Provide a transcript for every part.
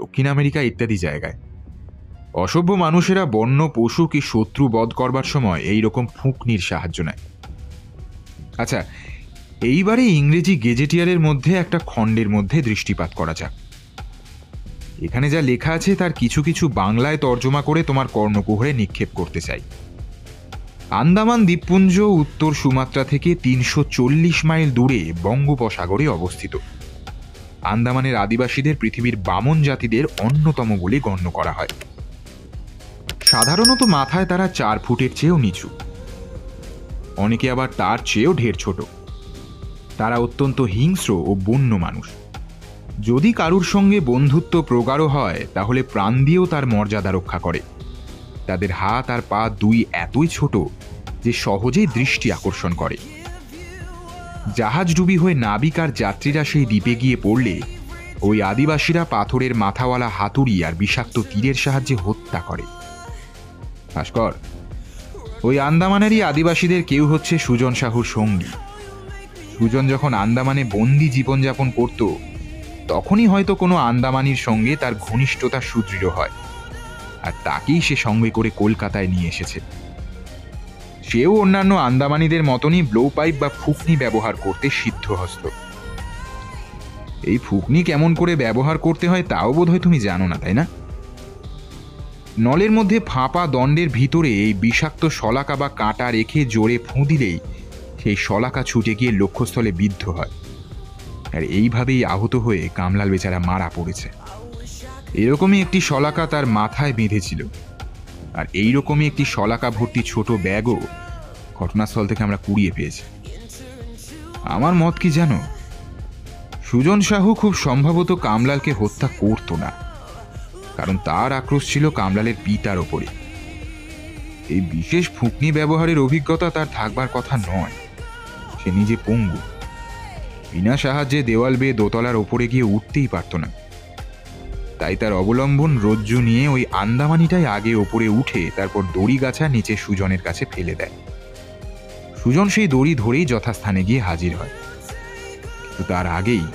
দক্ষিণ আমেরিকা ইত্যাদি জায়গায় অসভ্য মানুষেরা বন্য পশু কি শত্রু বধ করবার সময় এইরকম ফুঁকনির সাহায্য নেয়। আচ্ছা, এইবারে ইংরেজি গেজেটিয়ারের মধ্যে একটা খণ্ডের মধ্যে দৃষ্টিপাত করা যাক। এখানে যা লেখা আছে তার কিছু কিছু বাংলায় তর্জমা করে তোমার কর্ণকুহরে নিক্ষেপ করতে চাই। আন্দামান দ্বীপপুঞ্জ উত্তর সুমাত্রা থেকে ৩৪০ মাইল দূরে বঙ্গোপসাগরে অবস্থিত। আন্দামানের আদিবাসীদের পৃথিবীর বামন জাতিদের অন্যতম বলে গণ্য করা হয়। সাধারণত মাথায় তারা ৪ ফুটের চেয়েও নিচু, অনেকে আবার তার চেয়েও ঢের ছোট। তারা অত্যন্ত হিংস্র ও বন্য মানুষ। যদি কারুর সঙ্গে বন্ধুত্ব প্রগাঢ় হয় তাহলে প্রাণ দিয়েও তার মর্যাদা রক্ষা করে। তাদের হাত আর পা দুই এতই ছোট যে সহজেই দৃষ্টি আকর্ষণ করে। জাহাজডুবি হয়ে নাবিক আর যাত্রীরা সেই দ্বীপে গিয়ে পড়লে ওই আদিবাসীরা পাথরের মাথাওয়ালা হাতুড়ি আর বিষাক্ত তীরের সাহায্যে হত্যা করে। ভাস্কর, ওই আন্দামানেরই আদিবাসীদের কেউ হচ্ছে সুজন সাহুর সঙ্গী। সুজন যখন আন্দামানে বন্দি জীবনযাপন করত তখনই হয়তো কোনো আন্দামানির সঙ্গে তার ঘনিষ্ঠতা সুদৃঢ় হয়, আর তাকেই সে সঙ্গে করে কলকাতায় নিয়ে এসেছে। সেও অন্যান্য আন্দামানিদের মতনই ব্লো পাইপ বা ফুকনি ব্যবহার করতে সিদ্ধহস্ত। এই ফুকনি কেমন করে ব্যবহার করতে হয় তাও বোধহয় তুমি জানো না, তাই না? নলের মধ্যে ফাঁপা দণ্ডের ভিতরে এই বিষাক্ত শলাকা বা কাঁটা রেখে জোরে ফুঁ দিলেই সেই শলাকা ছুটে গিয়ে লক্ষ্যস্থলে বিদ্ধ হয়। আর এইভাবেই আহত হয়ে কামলাল বেচারা মারা পড়েছে। এরকমই একটি শলাকা তার মাথায় বেঁধেছিল, আর এইরকমই একটি শলাকা ভর্তি ছোট ব্যাগও ঘটনাস্থল থেকে আমরা কুড়িয়ে পেয়েছি। আমার মত কি জানো, সুজন সাহু খুব সম্ভবত কামলালকে হত্যা করত না, কারণ তার আক্রোশ ছিল কামলালের পিতার ওপরে। এই বিশেষ ফুঁকনি ব্যবহারের অভিজ্ঞতা তার থাকবার কথা নয়। সে নিজে পঙ্গু, বিনা সাহায্যে দেওয়াল বেয়ে দোতলার ওপরে গিয়ে উঠতেই পারত না। তাই তার অবলম্বন রজ্জু নিয়ে ওই আন্দামানিটাই আগে ওপরে উঠে তারপর দড়ি গাছা নিচে সুজনের কাছে ফেলে দেয়। সুজন সেই দড়ি ধরেই যথাস্থানে গিয়ে হাজির হয়। কিন্তু তার আগেই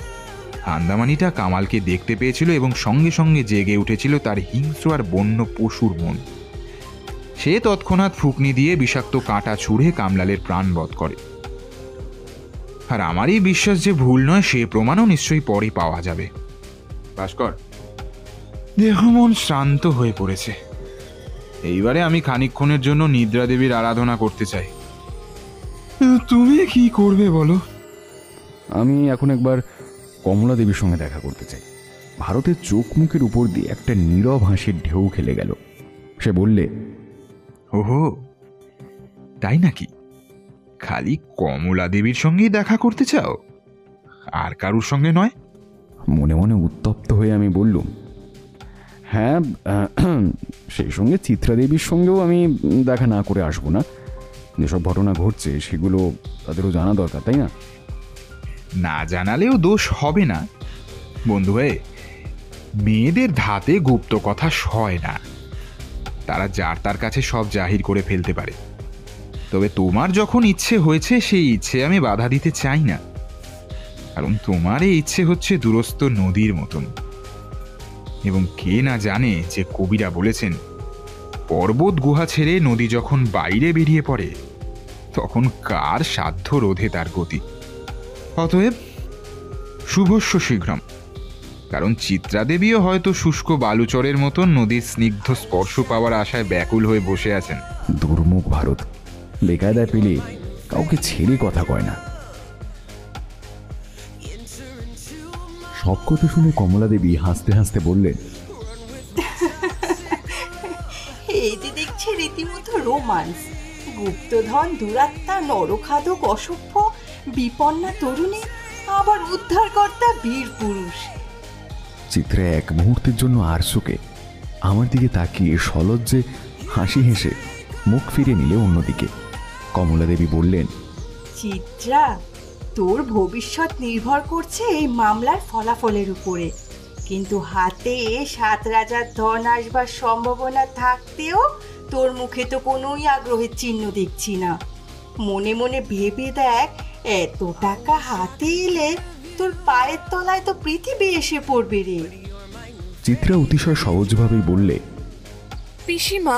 আন্দামানিটা কামালকে দেখতে পেয়েছিল এবং সঙ্গে সঙ্গে জেগে উঠেছিল তার হিংস্র আর বন্য পশুর মন। সে তৎক্ষণাৎ ফুকনি দিয়ে বিষাক্ত কাঁটা ছুঁড়ে কামলালের প্রাণ বধ করে। আর আমারই বিশ্বাস যে ভুল নয় সে প্রমাণও নিশ্চয়ই পরে পাওয়া যাবে। ভাস্কর, দেহ মন শ্রান্ত হয়ে পড়েছে। এইবারে আমি খানিকক্ষণের জন্য নিদ্রা দেবীর আরাধনা করতে চাই। তুমি কি করবে বলো? আমি এখন একবার কমলা দেবীর সঙ্গে দেখা করতে চাই। ভারতের চোখ মুখের উপর দিয়ে একটা নীরব হাসির ঢেউ খেলে গেল। সে বললে, ওহো, তাই নাকি? খালি কমলা দেবীর সঙ্গেই দেখা করতে চাও, আর কারুর সঙ্গে নয়? মনে মনে উত্তপ্ত হয়ে আমি বললুম, হ্যাঁ, সেই সঙ্গে চিত্রা দেবীর সঙ্গেও আমি দেখা না করে আসবো না। যেসব ঘটনা ঘটছে সেগুলো তাদেরও জানা দরকার, তাই না? না জানালেও দোষ হবে না বন্ধু হয়ে। মেয়েদের ধাতে গুপ্ত কথা সয় না। তারা যার তার কাছে সব জাহির করে ফেলতে পারে। তবে তোমার যখন ইচ্ছে হয়েছে সেই ইচ্ছে আমি বাধা দিতে চাই না, কারণ তোমার এই ইচ্ছে হচ্ছে দূরস্থ নদীর মতন। এবং কে না জানে যে কবিরা বলেছেন, পর্বত গুহা ছেড়ে নদী যখন বাইরে বেরিয়ে পড়ে তখন কার সাধ্য রোধে তার গতি। অতএব শুভস্য শীঘ্রম। কারণ চিত্রাদেবীও হয়তো শুষ্ক বালুচরের মতন নদীর স্নিগ্ধ স্পর্শ পাওয়ার আশায় ব্যাকুল হয়ে বসে আছেন। দুর্মুখ ভারত বেকায়দায় পেলে কাউকে ছেড়ে কথা কয় না। সব কথা শুনে কমলা দেবী হাসতে হাসতে বললেন, এই যে দেখছি রীতিমতো রোমান্স। গুপ্তধন, দুরাত্মা, নরখাদক, অসভ্য, বিপন্না তরুণী, আবার উদ্ধারকর্তা বীর পুরুষ। চিত্রা এক মুহূর্তের জন্য আরচোকে আমার দিকে তাকিয়ে সলজ্জে হাসি হেসে মুখ ফিরে নিলে অন্যদিকে। কমলা দেবী বললেন, চিত্রা, তোর ভবিষ্যৎ নির্ভর করছে এই মামলার ফলাফলের উপরে। কিন্তু হাতে 7 রাজার ধন আসবার সম্ভাবনা থাকতেও তোর মুখে তো কোনোই আগ্রহের চিহ্ন দেখছি না। মনে মনে ভেবে দেখ, এত টাকা হাতে এলে তোর পায়ের তলায় তো পৃথিবী এসে পড়বে রে। চিত্রা অতিশয় সহজভাবেই বললে, পিসিমা,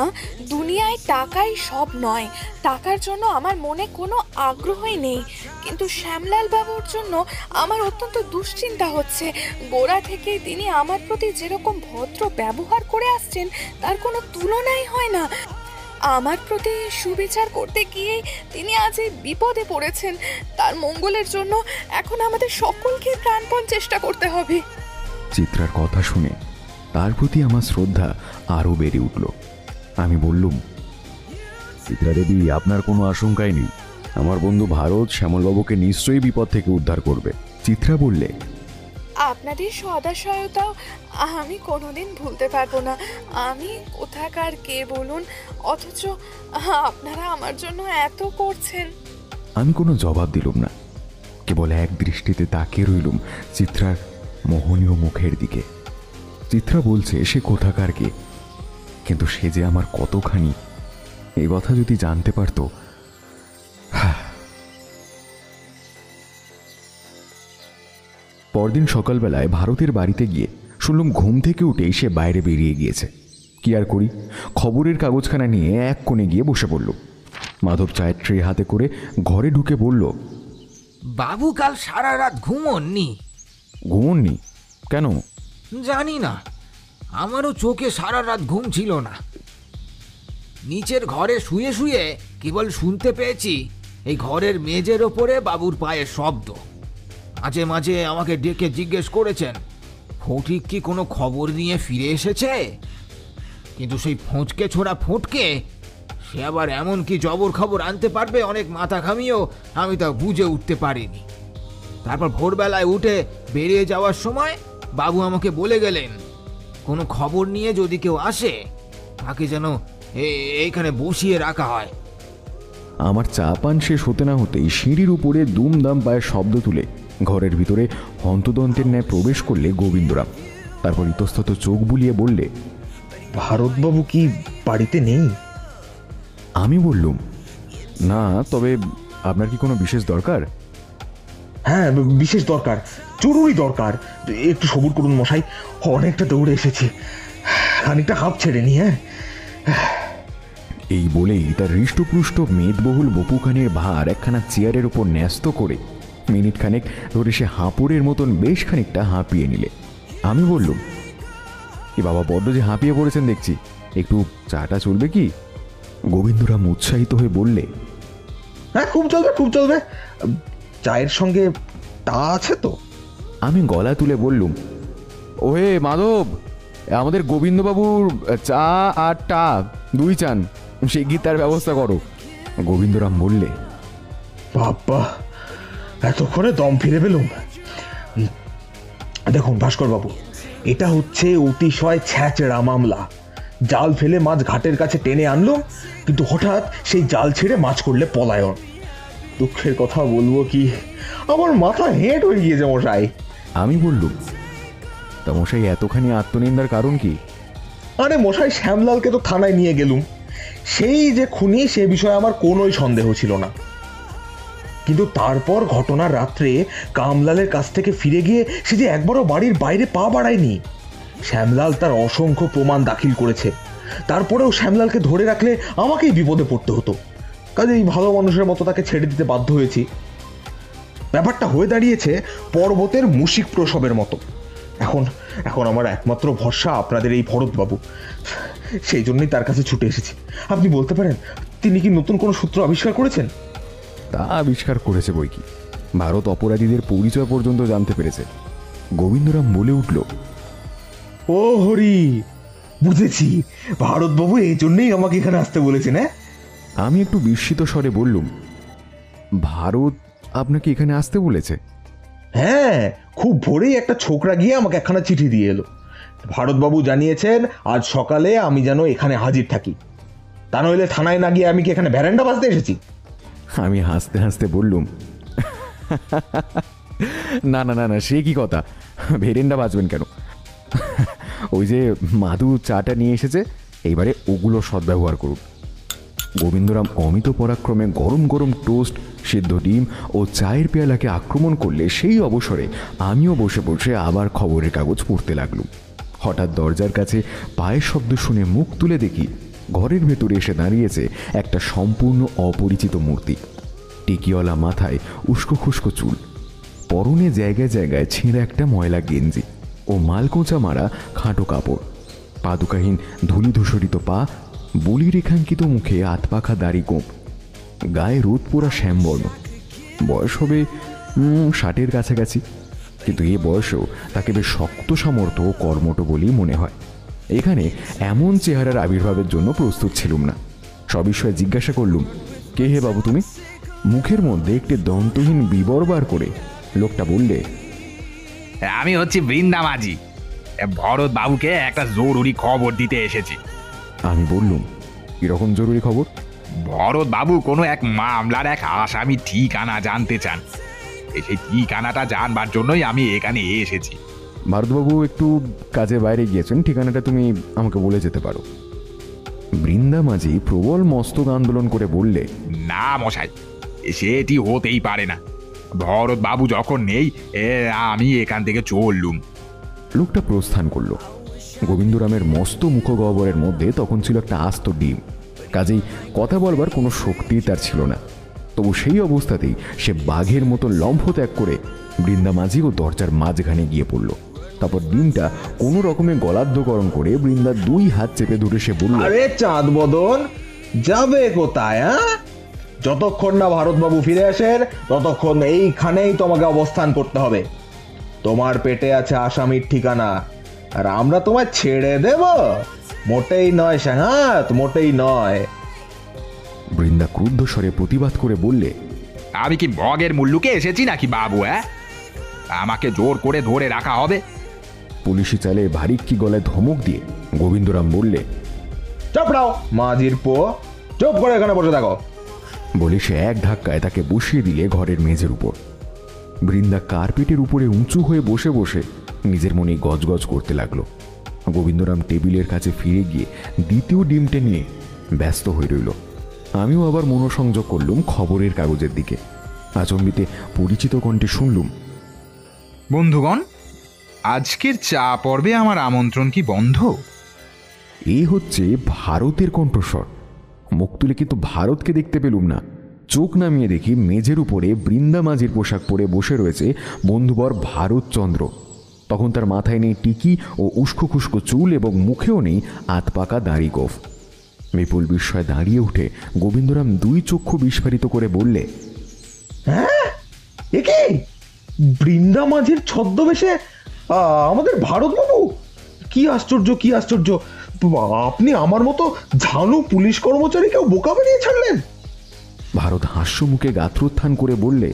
দুনিয়ায় টাকাই সব নয়। টাকার জন্য আমার মনে কোনো আগ্রহই নেই, কিন্তু শ্যামলাল বাবুর জন্য আমার অত্যন্ত দুশ্চিন্তা হচ্ছে। গোড়া থেকেই তিনি আমার প্রতি যেরকম ভদ্র ব্যবহার করে আসছেন তার কোনো তুলনাই হয় না। আমার প্রতি সুবিচার করতে গিয়ে তিনি আজ এই বিপদে পড়েছেন। তার মঙ্গলের জন্য এখন আমাদের সকলকে প্রাণপণ চেষ্টা করতে হবে। চিত্রার কথা শুনে তার প্রতি আমার শ্রদ্ধা আরও বেড়ে উঠল। আমি বললুম, চিত্রা দেবী, আপনার কোনো আশঙ্কাই নেই। আমার বন্ধু ভারত শ্যামলবাবুকে নিশ্চয়ই বিপদ থেকে উদ্ধার করবে। চিত্রা বললে, আপনাদের সদাসহায়তাও আমি কোনোদিন ভুলতে পারবো না। আমি কোথাকার কে বলুন, অথচ আপনারা আমার জন্য এত করছেন। আমি কোনো জবাব দিলুম না, কেবল এক দৃষ্টিতে তাকিয়ে রইলুম চিত্রার মোহনীয় মুখের দিকে। চিত্রা বলছে সে কোথাকার কে, কিন্তু সে যে আমার কতখানি, এ কথা যদি জানতে পারত। পরদিন সকালবেলায় ভারতের বাড়িতে গিয়ে শুনলাম ঘুম থেকে উঠেই সে বাইরে বেরিয়ে গিয়েছে। কি আর করি, খবরের কাগজখানা নিয়ে এক কোণে গিয়ে বসে পড়ল। মাধব চায়ের ট্রে হাতে করে ঘরে ঢুকে বলল, বাবু কাল সারা রাত ঘুমোননি? ঘুমননি কেন? জানি না, আমারও চোখে সারা রাত ঘুম ছিল না। নিচের ঘরে শুয়ে শুয়ে কেবল শুনতে পেয়েছি এই ঘরের মেঝের ওপরে বাবুর পায়ের শব্দ। মাঝে মাঝে আমাকে ডেকে জিজ্ঞেস করেছেন ফটিক কি কোনো খবর নিয়ে ফিরে এসেছে, কিন্তু সেই ফোঁচকে ছোড়া ফোঁটকে সে আবার এমন কি জবর খবর আনতে পারবে, অনেক মাথা ঘামিয়েও আমি তা বুঝে উঠতে পারিনি। তারপর ভোরবেলায় উঠে বেরিয়ে যাওয়ার সময় বাবু আমাকে বলে গেলেন কোনো খবর নিয়ে যদি কেউ আসে তাকে যেন এইখানে বসিয়ে রাখা হয়। আমার চা পান শেষ হতে না হতেই সিঁড়ির উপরে দুমদাম পায়ের শব্দ তুলে ঘরের ভিতরে হন্তদন্তের ন্যায় প্রবেশ করলে গোবিন্দরাম। তারপর ইতস্তত চোখ বুলিয়ে বললে, ভারতবাবু কি বাড়িতে নেই? আমি বললুম, না, তবে আপনার কি কোনো বিশেষ দরকার? হ্যাঁ, বিশেষ দরকার, জরুরি দরকার। একটু সবুর করুন মশাই, অনেকটা দৌড়ে এসেছি, খানিকটা হাঁপ ছেড়ে নি। হ্যাঁ, এই বলেই তার হৃষ্টপুষ্ট মেদবহুল বপুখানির ভার একখানা চেয়ারের উপর ন্যস্ত করে মিনিট খানেক ধরে সে হাঁপুরের মতন বেশ খানিকটা হাঁপিয়ে নিলে। আমি বললুম, এ বাবা, বড্ড যে হাঁপিয়ে পড়েছেন দেখছি, একটু চাটা চলবে কি? গোবিন্দরাম উৎসাহিত হয়ে বললে, হ্যাঁ, খুব চলবে, খুব চলবে। চায়ের সঙ্গে তা আছে তো? আমি গলা তুলে বললুম, ওহে মাধব, আমাদের গোবিন্দবাবুর চা আর টা দুই চান, শিগগির তার ব্যবস্থা করো। গোবিন্দরাম বললে, বাবা, এতক্ষণে দম ফিরে পেলুম। দেখুন ভাস্কর বাবু, এটা হচ্ছে অতিশয় ছ্যাচড়া মামলা। জাল ফেলে মাছ ঘাটের কাছে টেনে আনলো, কিন্তু হঠাৎ সেই জাল ছেড়ে মাছ করলে পলায়ন। দুঃখের কথা বলবো কি, আমার মাথা হেঁট হয়ে গিয়েছে মশাই। আমি বললুম, তা মশাই এতখানি আত্মনিন্দার কারণ কি? আরে মশাই, শ্যামলালকে তো থানায় নিয়ে গেলুম, সেই যে খুনি সে বিষয়ে আমার কোনোই সন্দেহ ছিল না। কিন্তু তারপর ঘটনার রাত্রে কামলালের কাছ থেকে ফিরে গিয়ে সে যে একবারও বাড়ির বাইরে পা বাড়ায়নি। শ্যামলাল তার অসংখ্য প্রমাণ দাখিল করেছে, তারপরেও শ্যামলালকে ধরে রাখলে আমাকেই বিপদে পড়তে হতো। কাজেই ভালো মানুষের মতো তাকে ছেড়ে দিতে বাধ্য হয়েছি। ব্যাপারটা হয়ে দাঁড়িয়েছে পর্বতের মুশিক প্রসবের মতো। এখন এখন আমার একমাত্র ভরসা আপনাদের এই ভরতবাবু, সেই জন্যই তার কাছে ছুটে এসেছি। আপনি বলতে পারেন তিনি কি নতুন কোনো সূত্র আবিষ্কার করেছেন? তা আবিষ্কার করেছে বই কি, ভারত অপরাধীদের পরিচয় পর্যন্ত জানতে পেরেছে। গোবিন্দরাম বলে উঠল, ও হরি, বুঝেছি, ভারতবাবু এই জন্যই আমাকে এখানে আসতে বলেছেন। হ্যাঁ, আমি একটু বিস্মিত স্বরে বললুম, ভারত আপনাকে এখানে আসতে বলেছে? হ্যাঁ, খুব ভোরেই একটা ছোকরা গিয়ে আমাকে একখানা চিঠি দিয়ে এলো। ভারতবাবু জানিয়েছেন আজ সকালে আমি যেন এখানে হাজির থাকি, তা নইলে থানায় না গিয়ে আমি কি এখানে ভ্যারান্ডা বাজতে এসেছি? আমি হাসতে হাসতে বললুম, না না না না, সে কি কথা, ভেরেন্ডা বাজবেন কেন? ওই যে মাধু চাটা নিয়ে এসেছে, এইবারে ওগুলো সদ্ব্যবহার করুন। গোবিন্দরাম অমিত পরাক্রমে গরম গরম টোস্ট, সিদ্ধ ডিম ও চায়ের পেয়ালাকে আক্রমণ করলে সেই অবসরে আমিও বসে বসে আবার খবরের কাগজ পড়তে লাগলুম। হঠাৎ দরজার কাছে পায়ের শব্দ শুনে মুখ তুলে দেখি ঘরের ভেতরে এসে দাঁড়িয়েছে একটা সম্পূর্ণ অপরিচিত মূর্তি। টিকিওয়ালা মাথায় উস্কো খুস্কো চুল, পরনে জায়গায় জায়গায় ছেঁড়া একটা ময়লা গেঞ্জি ও মালকোঁচা মারা খাটো কাপড়, পাদুকাহীন ধূলি ধূসরিত পা, বলি রেখাঙ্কিত মুখে আতপাখা দাড়ি গোঁপ, গায়ে রোদ পোড়া শ্যামবর্ণ। বয়স হবে 60-এর কাছাকাছি, কিন্তু এ বয়সেও তাকে বেশ শক্ত সামর্থ্য ও কর্মঠ বলেই মনে হয়। এখানে এমন চেহারার আবির্ভাবের জন্য প্রস্তুত ছিলুম না। সবিষয়ে জিজ্ঞাসা করলুম, কে হে বাবু তুমি? মুখের মধ্যে একটি দন্তহীন বিবর বার করে লোকটা বললে, আমি হচ্ছি বৃন্দা মাঝি, ভরত বাবুকে একটা জরুরি খবর দিতে এসেছি। আমি বললুম, এরকম জরুরি খবর? ভরত বাবু কোনো এক মামলার এক আসামি ঠিকানা জানতে চান। সেই ঠিকানাটা জানবার জন্যই আমি এখানে এসেছি। ভারতবাবু একটু কাজে বাইরে গিয়েছেন, ঠিকানাটা তুমি আমাকে বলে যেতে পারো। বৃন্দা মাঝি প্রবল মস্তক আন্দোলন করে বললে, না মশাই, সেটি হতেই পারে না। ভরত বাবু যখন নেই, আমি এখান থেকে চললুম। লোকটা প্রস্থান করল। গোবিন্দরামের মস্ত মুখগহ্বরের মধ্যে তখন ছিল একটা আস্ত ডিম, কাজেই কথা বলবার কোনো শক্তি তার ছিল না। তবু সেই অবস্থাতেই সে বাঘের মতো লম্ফ ত্যাগ করে বৃন্দা মাঝি ও দরজার মাঝখানে গিয়ে পড়ল। তারপর ডিমটা কোনো রকমে গলাদ্ধকরণ করে বৃন্দার 2 হাত চেপে ধরে সে বলল, আরে চাঁদ বদন, যাবে কোথায়? যতক্ষণ না ভারতবাবু ফিরে আসেন ততক্ষণ এইখানেই তোমাকে অবস্থান করতে হবে। তোমার পেটে আছে আসামির ঠিকানা, আর আমরা তোমায় ছেড়ে দেব? মোটেই নয় সাঙ্গাত, মোটেই নয়। বৃন্দা ক্রুদ্ধ স্বরে প্রতিবাদ করে বললে, আমি কি বগের মুল্লুকে এসেছি নাকি বাবু? আমাকে জোর করে ধরে রাখা হবে? পুলিশি চালে ভারিক্কি গলায় ধমক দিয়ে গোবিন্দরাম বললে, চাপড়াও মাঝির পো, চুপ করে এখানে বসে থাকো। বলে সে এক ধাক্কায় তাকে বসিয়ে দিলে ঘরের মেঝের উপর। বৃন্দা কার্পেটের উপরে উঁচু হয়ে বসে বসে নিজের মনে গজগজ করতে লাগলো। গোবিন্দরাম টেবিলের কাছে ফিরে গিয়ে দ্বিতীয় ডিমটে নিয়ে ব্যস্ত হয়ে রইল। আমিও আবার মনোসংযোগ করলুম খবরের কাগজের দিকে। আচম্বিতে পরিচিত কণ্ঠে শুনলুম, বন্ধুগণ, আজকের চা পর্বে আমার আমন্ত্রণ কি বন্ধ? এই হচ্ছে ভারতের কণ্ঠস্বর। মুখ তুলে কিন্তু ভারতকে দেখতে পেলুম না। চোখ নামিয়ে দেখি মেঝের উপরে বৃন্দা মাঝির পোশাক পরে বসে রয়েছে বন্ধুবর ভারতচন্দ্র। তখন তার মাথায় নেই টিকি ও উস্কো খুস্কো চুল, এবং মুখেও নেই আতপাকা দাড়ি গোঁফ। বিপুল বিস্ময়ে দাঁড়িয়ে উঠে গোবিন্দরাম 2 চক্ষু বিস্ফারিত করে বললে, হ্যাঁ, একে বৃন্দা মাঝির ছদ্মবেশে আমাদের ভারতবাবু! কি আশ্চর্য, কি আশ্চর্য! আপনি আমার মতো ঝানু পুলিশ কর্মচারীকেও বোকা বানিয়ে ছাড়লেন। ভারত হাস্যমুখে গাত্রোত্থান করে বললে,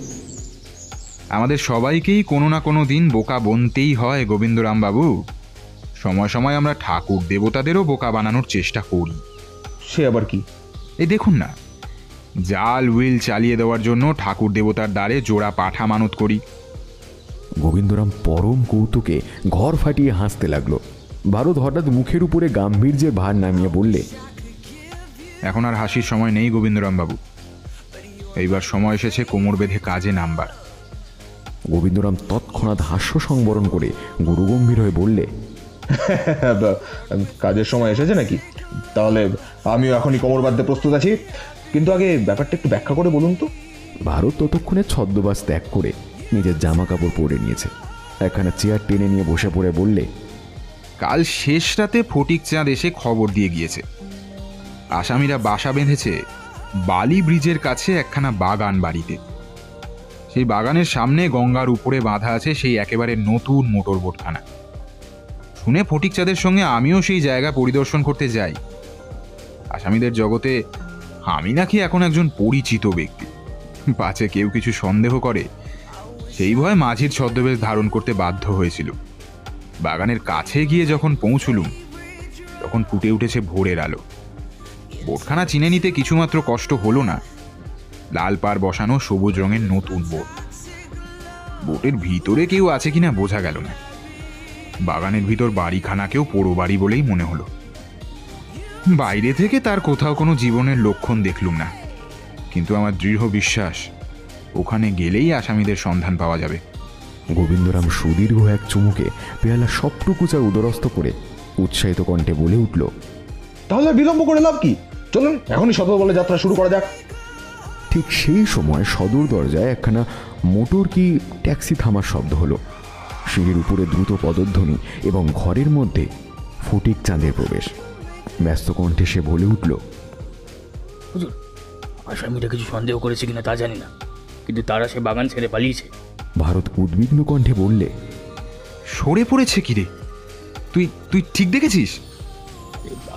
আমাদের সবাইকেই কোনো না কোনো দিন বোকা বনতেই হয় গোবিন্দরাম বাবু। সময় সময় আমরা ঠাকুর দেবতাদেরও বোকা বানানোর চেষ্টা করি। সে আবার কি? এই দেখুন না, জাল উইল চালিয়ে দেওয়ার জন্য ঠাকুর দেবতার দ্বারে জোড়া পাঠা মানত করি। গোবিন্দরাম পরম কৌতুকে ঘর ফাটিয়ে হাসতে লাগলো। ভারত হঠাৎ মুখের উপরে গাম্ভীর্যের ভার নামিয়ে বললে, এখন আর হাসির সময় নেই গোবিন্দরাম বাবু। এইবার সময় এসেছে কোমর বেঁধে কাজে নামবার। গোবিন্দরাম তৎক্ষণাৎ হাস্য সংবরণ করে গুরুগম্ভীর হয়ে বললে, কাজের সময় এসেছে নাকি? তাহলে আমিও এখনই কোমর বাঁধতে প্রস্তুত আছি, কিন্তু আগে ব্যাপারটা একটু ব্যাখ্যা করে বলুন তো। ভারত ততক্ষণে ছদ্মবাস ত্যাগ করে নিজের জামা কাপড় পরে নিয়েছে। একখানা চেয়ার টেনে নিয়ে বসে পড়ে বললে, কাল শেষ রাতে ফটিক চাঁদ এসে খবর দিয়ে গিয়েছে আসামিরা বাসা বেঁধেছে বালি ব্রিজের কাছে একখানা বাগান বাড়িতে। সেই বাগানের সামনে গঙ্গার উপরে বাঁধা আছে সেই একেবারে নতুন মোটর বোটখানা। শুনে ফটিক চাঁদের সঙ্গে আমিও সেই জায়গা পরিদর্শন করতে যাই। আসামিদের জগতে আমি নাকি এখন একজন পরিচিত ব্যক্তি। পাছে কেউ কিছু সন্দেহ করে, সেই ভয়ে মাঝির ছদ্মবেশ ধারণ করতে বাধ্য হয়েছিল। বাগানের কাছে গিয়ে যখন পৌঁছলুম তখন ফুটে উঠেছে ভোরের আলো। বোটখানা চিনে নিতে কিছুমাত্র কষ্ট হলো না। লাল পাড় বসানো সবুজ রঙের নতুন বোট। বোটের ভিতরে কেউ আছে কিনা বোঝা গেল না। বাগানের ভিতর বাড়িখানাকেও পোড়ো বাড়ি বলেই মনে হলো। বাইরে থেকে তার কোথাও কোনো জীবনের লক্ষণ দেখলুম না, কিন্তু আমার দৃঢ় বিশ্বাস ওখানে গেলেই আসামিদের সন্ধান পাওয়া যাবে। গোবিন্দরাম সুদীর্ঘ এক চুমুকে পেয়ালা সবটুকু চা উদরস্থ করে উৎসাহিত কণ্ঠে বলে উঠল, তাহলে আর বিলম্ব করে লাভ কি? চলুন এখনই সদর বলে যাত্রা শুরু করা যাক। ঠিক সেই সময় সদর দরজায় একখানা মোটর কি ট্যাক্সি থামার শব্দ হলো। সিঁড়ির উপরে দ্রুত পদধ্বনি এবং ঘরের মধ্যে ফটিক চাঁদের প্রবেশ। ব্যস্ত কণ্ঠে সে বলে উঠল, হুজুর, আসামিটা কিছু সন্দেহ করেছে কিনা তা জানি না, কিন্তু তারা সে বাগান ছেড়ে পালিয়েছে। ভারত উদ্বিগ্ন কণ্ঠে বললে, সরে পড়েছে কি রে? তুই তুই ঠিক দেখেছিস?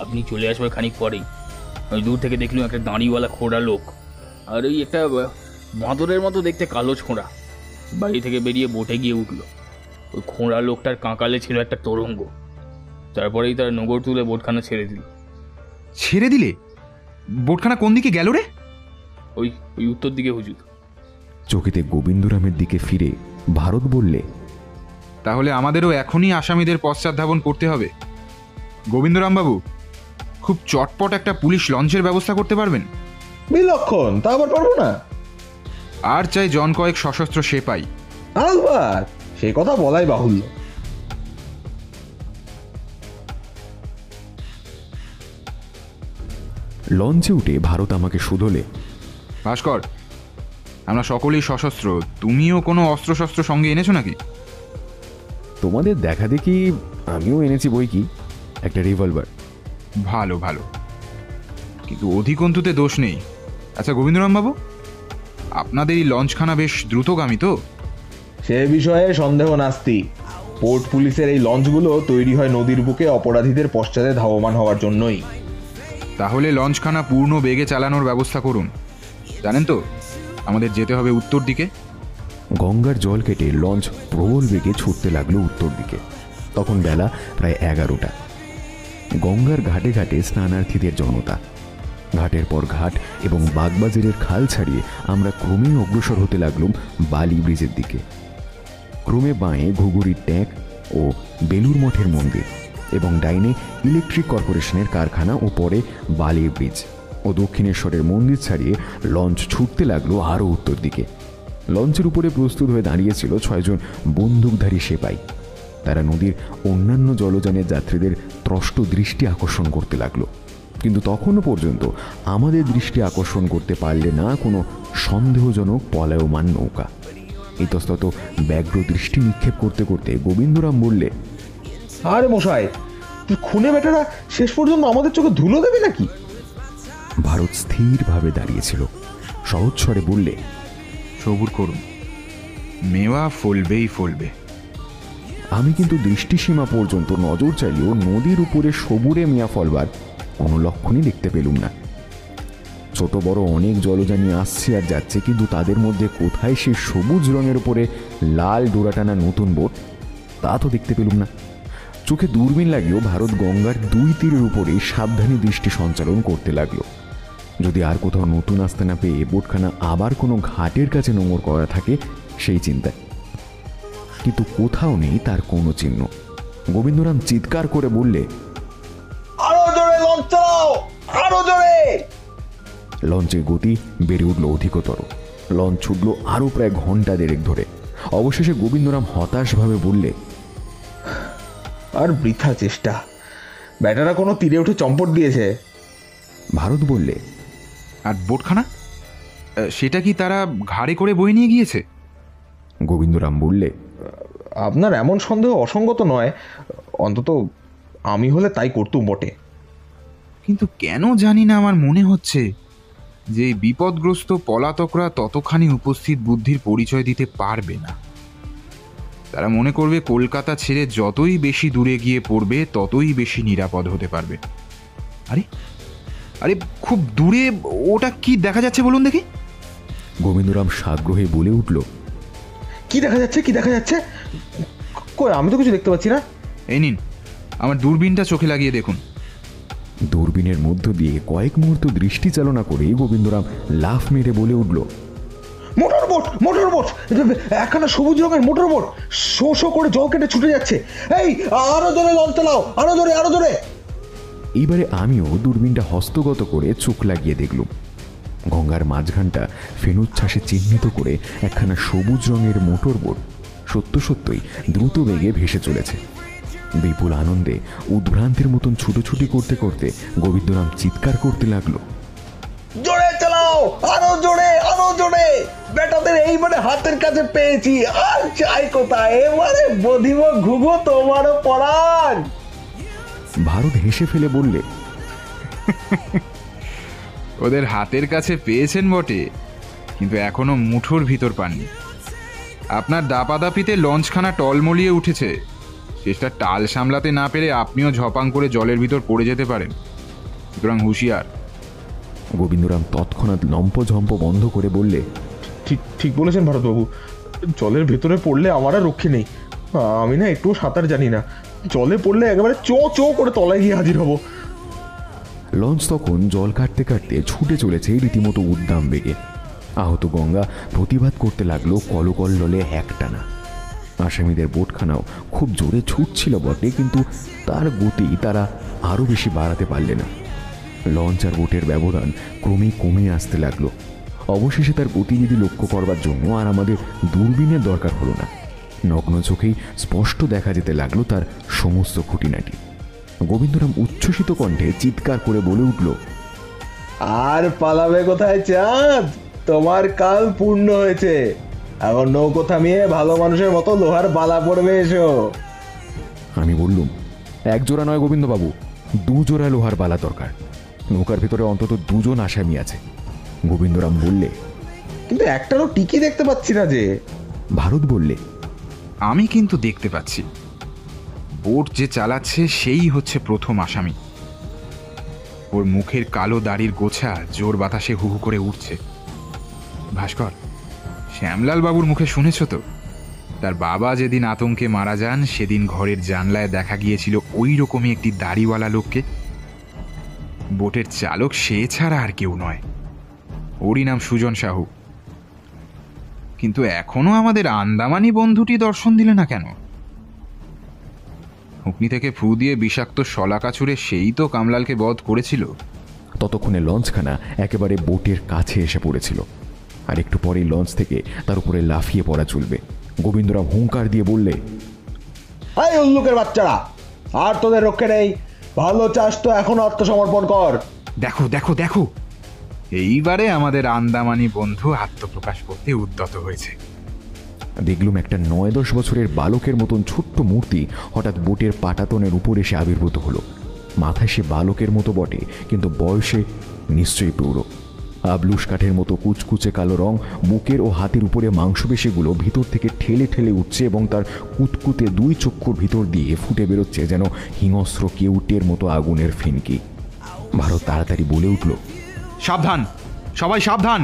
আপনি চলে আসবার খানিক পরেই আমি দূর থেকে দেখলাম একটা দাঁড়িওয়ালা খোঁড়া লোক, আর ওই একটা বাঁদরের মতো দেখতে কালো ছোঁড়া বাড়ি থেকে বেরিয়ে বোটে গিয়ে উঠলো। ওই খোঁড়া লোকটার কাঁকালে ছিল একটা তোরঙ্গ। তারপরেই তার নগর তুলে বোটখানা ছেড়ে দিল। ছেড়ে দিলে? বোটখানা কোন দিকে গেল রে? ওই ওই উত্তর দিকে হুজুর। চকিতে গোবিন্দরামের দিকে ফিরে ভারত বললে, তাহলে আমাদেরও এখনই আসামিদের পশ্চাৎধাবন করতে হবে। গোবিন্দরাম বাবু, খুব চটপট একটা পুলিশ লঞ্চের ব্যবস্থা করতে পারবেন? বিলক্ষণ, তা আবার পারবো না? আর চাই জন কয়েক সশস্ত্র সেপাই। আলবাত, সে কথা বলাই বাহুল্য। লঞ্চে উঠে ভারত আমাকে শুধলে, ভাস্কর, আমরা সকলেই সশস্ত্র, তুমিও কোনো অস্ত্রশস্ত্র সঙ্গে এনেছো নাকি? তোমাদের দেখা দেখি আমিও এনেছি বই কি, একটা রিভলভার। ভালো ভালো, কিন্তু অধিকন্তুতে দোষ নেই। আচ্ছা গোবিন্দরাম বাবু, আপনাদের এই লঞ্চখানা বেশ দ্রুতগামী তো? সে বিষয়ে সন্দেহ নাস্তি। পোর্ট পুলিশের এই লঞ্চগুলো তৈরি হয় নদীর বুকে অপরাধীদের পশ্চাতে ধাবমান হওয়ার জন্যই। তাহলে লঞ্চখানা পূর্ণ বেগে চালানোর ব্যবস্থা করুন। জানেন তো, আমাদের যেতে হবে উত্তর দিকে। গঙ্গার জল কেটে লঞ্চ প্রবল বেগে ছুটতে লাগলো উত্তর দিকে। তখন বেলা প্রায় 11টা। গঙ্গার ঘাটে ঘাটে স্নানার্থীদের জনতা। ঘাটের পর ঘাট এবং বাগবাজারের খাল ছাড়িয়ে আমরা ক্রমে অগ্রসর হতে লাগলাম বালি ব্রিজের দিকে। ক্রমে বাঁয়ে ঘুঘুরির ট্যাঙ্ক ও বেলুর মঠের মন্দির, এবং ডাইনে ইলেকট্রিক কর্পোরেশনের কারখানা ও পরে বালি ব্রিজ ও দক্ষিণেশ্বরের মন্দির ছাড়িয়ে লঞ্চ ছুটতে লাগলো আরও উত্তর দিকে। লঞ্চের উপরে প্রস্তুত হয়ে দাঁড়িয়েছিল 6 জন বন্দুকধারী সেপাই। তারা নদীর অন্যান্য জলযানের যাত্রীদের ত্রষ্ট দৃষ্টি আকর্ষণ করতে লাগলো, কিন্তু তখনও পর্যন্ত আমাদের দৃষ্টি আকর্ষণ করতে পারলে না কোনো সন্দেহজনক পলায়মান নৌকা। ইতস্তত ব্যগ্র দৃষ্টি নিক্ষেপ করতে করতে গোবিন্দরাম বললে, আরে মশাই, খুনে বেটারা শেষ পর্যন্ত আমাদের চোখে ধুলো দেবে নাকি? ভারত স্থিরভাবে দাঁড়িয়েছিল, সহজ স্বরে বললে, সবুর করুন, মেওয়া ফলবেই ফলবে। আমি কিন্তু দৃষ্টিসীমা পর্যন্ত নজর চাইলেও নদীর উপরে সবুরে মিয়া ফলবার কোনো লক্ষণই দেখতে পেলুম না। ছোট বড় অনেক জলযানী আসছে আর যাচ্ছে, কিন্তু তাদের মধ্যে কোথায় সেই সবুজ রঙের উপরে লাল ডোরাটানা নতুন বোট, তা তো দেখতে পেলুম না। চোখে দূরবীন লাগিয়েও ভারত গঙ্গার 2 তীরের উপরেই সাবধানী দৃষ্টি সঞ্চালন করতে লাগলো। যদি আর কোথাও নতুন আসতে না পেয়ে বোটখানা আবার কোনো ঘাটের কাছে নোঙর করা থাকে সেই চিন্তায়, কিন্তু কোথাও নেই তার কোনো চিহ্ন। গোবিন্দরাম চিৎকার করে বললে, আরো জোরে লঞ্চ চালাও, আরো জোরে! লঞ্চের গতি বেড়ে উঠল অধিকতর। লঞ্চ ছুটল আরও প্রায় ঘন্টা দেড়েক ধরে। অবশেষে গোবিন্দরাম হতাশভাবে বললে, আর বৃথা চেষ্টা, ব্যাটারা কোনো তীরে উঠে চম্পট দিয়েছে। ভারত বললে, আর বোটখানা, সেটা কি তারা ঘাড়ে করে বয়ে নিয়ে গিয়েছে? গোবিন্দরাম বললে, আপনার এমন সন্দেহ অসঙ্গত নয়, অন্তত আমি হলে তাই করতুম বটে। কিন্তু কেন জানি না আমার মনে হচ্ছে যে এই বিপদগ্রস্ত পলাতকরা ততখানি উপস্থিত বুদ্ধির পরিচয় দিতে পারবে না। তারা মনে করবে কলকাতা ছেড়ে যতই বেশি দূরে গিয়ে পড়বে ততই বেশি নিরাপদ হতে পারবে। আরে আরে খুব দূরে ওটা কি দেখা যাচ্ছে বলুন দেখি? গোবিন্দরাম সাগ্রহে বলে উঠল, কি দেখা যাচ্ছে, কি দেখা যাচ্ছে? কই, আমি তো কিছু দেখতে পাচ্ছি না। এই নিন, আমার দূরবীনটা চোখে লাগিয়ে দেখুন। দূরবীনের মধ্য দিয়ে কয়েক মুহূর্ত দৃষ্টি চালনা করে গোবিন্দরাম লাফ মেরে বলে উঠল, মোটর বোট, মোটর বোট, একখানা সবুজ রঙের মোটর বোট শো শো করে জল কেটে ছুটে যাচ্ছে। এই, আরো জোরে লঞ্চ চালাও, আরো জোরে, আরো জোরে! এইবারে আমিও দূরবীনটা হস্তগত করে চোখ লাগিয়ে দেখলুম। গঙ্গার মাঝখানটা ফেনুচ্ছ্বাসে চিহ্নিত করে একখানা সবুজ রঙের মোটর বোট সত্য সত্যই দ্রুত বেগে ভেসে চলেছে। বিপুল আনন্দে উদ্ভ্রান্তির মতন ছুটোছুটি করতে করতে গোবিন্দরাম চিৎকার করতে লাগলো, জোরে চালাও, আরো জোরে, আরো জোরে, বেটাদের এইবারে হাতের কাছে পেয়েছি, আর চাই কোথায়, এবারে বধিব ঘুঘু তোমারও পরাণ। ভারত হেসে ফেলে বললে, ওদের হাতের কাছে পেয়েছেন বটে, কিন্তু এখনো মুঠোর ভিতর পাননি। আপনার দাপাদাপিতে লঞ্চখানা টলমলিয়ে উঠেছে। শেষটা টাল সামলাতে না পেরে আপনিও ঝপাং করে জলের ভিতর পড়ে যেতে পারেন, সুতরাং হুঁশিয়ার। গোবিন্দরাম তৎক্ষণাৎ লম্পঝম্প বন্ধ করে বললে, ঠিক ঠিক বলেছেন ভারতবাবু, জলের ভেতরে পড়লে আমার আর রক্ষে নেই। আমি না একটু সাঁতার জানি না, জলে পড়লে একেবারে চো চো করে তলায় গিয়ে হাজির হব। লঞ্চ তখন জল কাটতে কাটতে ছুটে চলেছে রীতিমতো উদ্দাম বেগে। আহত গঙ্গা প্রতিবাদ করতে লাগলো কলকল্লোলে একটানা। আসামিদের বোটখানাও খুব জোরে ছুটছিল বটে, কিন্তু তার গতি তারা আরও বেশি বাড়াতে পারলে না। লঞ্চ আর বোটের ব্যবধান ক্রমেই কমে আসতে লাগলো। অবশেষে তার গতিবিধি লক্ষ্য করবার জন্য আর আমাদের দূরবীনের দরকার হলো না। নগ্ন চোখেই স্পষ্ট দেখা যেতে লাগলো তার সমস্ত খুঁটিনাটি। গোবিন্দরাম উচ্ছ্বসিত কণ্ঠে চিৎকার করে বলে উঠল, আর পালাবে কোথায় চাঁদ, তোমার কাল পূর্ণ হয়েছে। এখন নৌকো থামিয়ে ভালো মানুষের মতো লোহার বালা পড়বে এসো। আমি বললুম, এক জোড়া নয় গোবিন্দবাবু, 2 জোড়া লোহার বালা দরকার। নৌকার ভিতরে অন্তত 2 জন আসামি আছে। গোবিন্দরাম বললে, কিন্তু একটারও টিকি দেখতে পাচ্ছি না যে। ভারত বললে, আমি কিন্তু দেখতে পাচ্ছি। বোট যে চালাচ্ছে সেই হচ্ছে প্রথম আসামি। ওর মুখের কালো দাড়ির গোছা জোর বাতাসে হু হু করে উঠছে। ভাস্কর, শ্যামলাল বাবুর মুখে শুনেছ তো? তার বাবা যেদিন আতঙ্কে মারা যান সেদিন ঘরের জানলায় দেখা গিয়েছিল ওই রকমই একটি দাড়িওয়ালা লোককে। বোটের চালক সে ছাড়া আর কেউ নয়। ওরই নাম সুজন সাহু। কিন্তু এখনো আমাদের আন্দামানি বন্ধুটি দর্শন দিলে না কেন? হুকনি থেকে ফু দিয়ে বিষাক্ত শলাকা ছুঁড়ে সেই তো কামলালকে বধ করেছিল। ততক্ষণে লঞ্চখানা একেবারে বোটের কাছে এসে পড়েছিল, আর একটু পরেই লঞ্চ থেকে তার উপরে লাফিয়ে পড়া চলবে। গোবিন্দরাম হুঙ্কার দিয়ে বললে, হাই উল্লুকের বাচ্চারা, আর তোদের রক্ষে নেই। ভালো চাস তো এখন আত্মসমর্পণ কর। দেখো দেখো দেখো, এইবারে আমাদের আন্দামানি বন্ধু আত্মপ্রকাশ করতে উদ্যত হয়েছে। দেখলুম একটা 9-10 বছরের বালকের মতন ছোট্ট মূর্তি হঠাৎ বোটের পাটাতনের উপর এসে আবির্ভূত হলো। মাথায় সে বালকের মতো বটে, কিন্তু বয়সে নিশ্চয়ই প্রৌঢ়। আবলুস কাঠের মতো কুচকুচে কালো রং, বুকের ও হাতের উপরে মাংসপেশিগুলো ভিতর থেকে ঠেলে ঠেলে উঠছে এবং তার কুতকুতে 2 চক্ষুর ভিতর দিয়ে ফুটে বেরোচ্ছে যেন হিংস্র কেউটের মতো আগুনের ফিনকি। ভারত তাড়াতাড়ি বলে উঠল, সাবধান, সবাই সাবধান,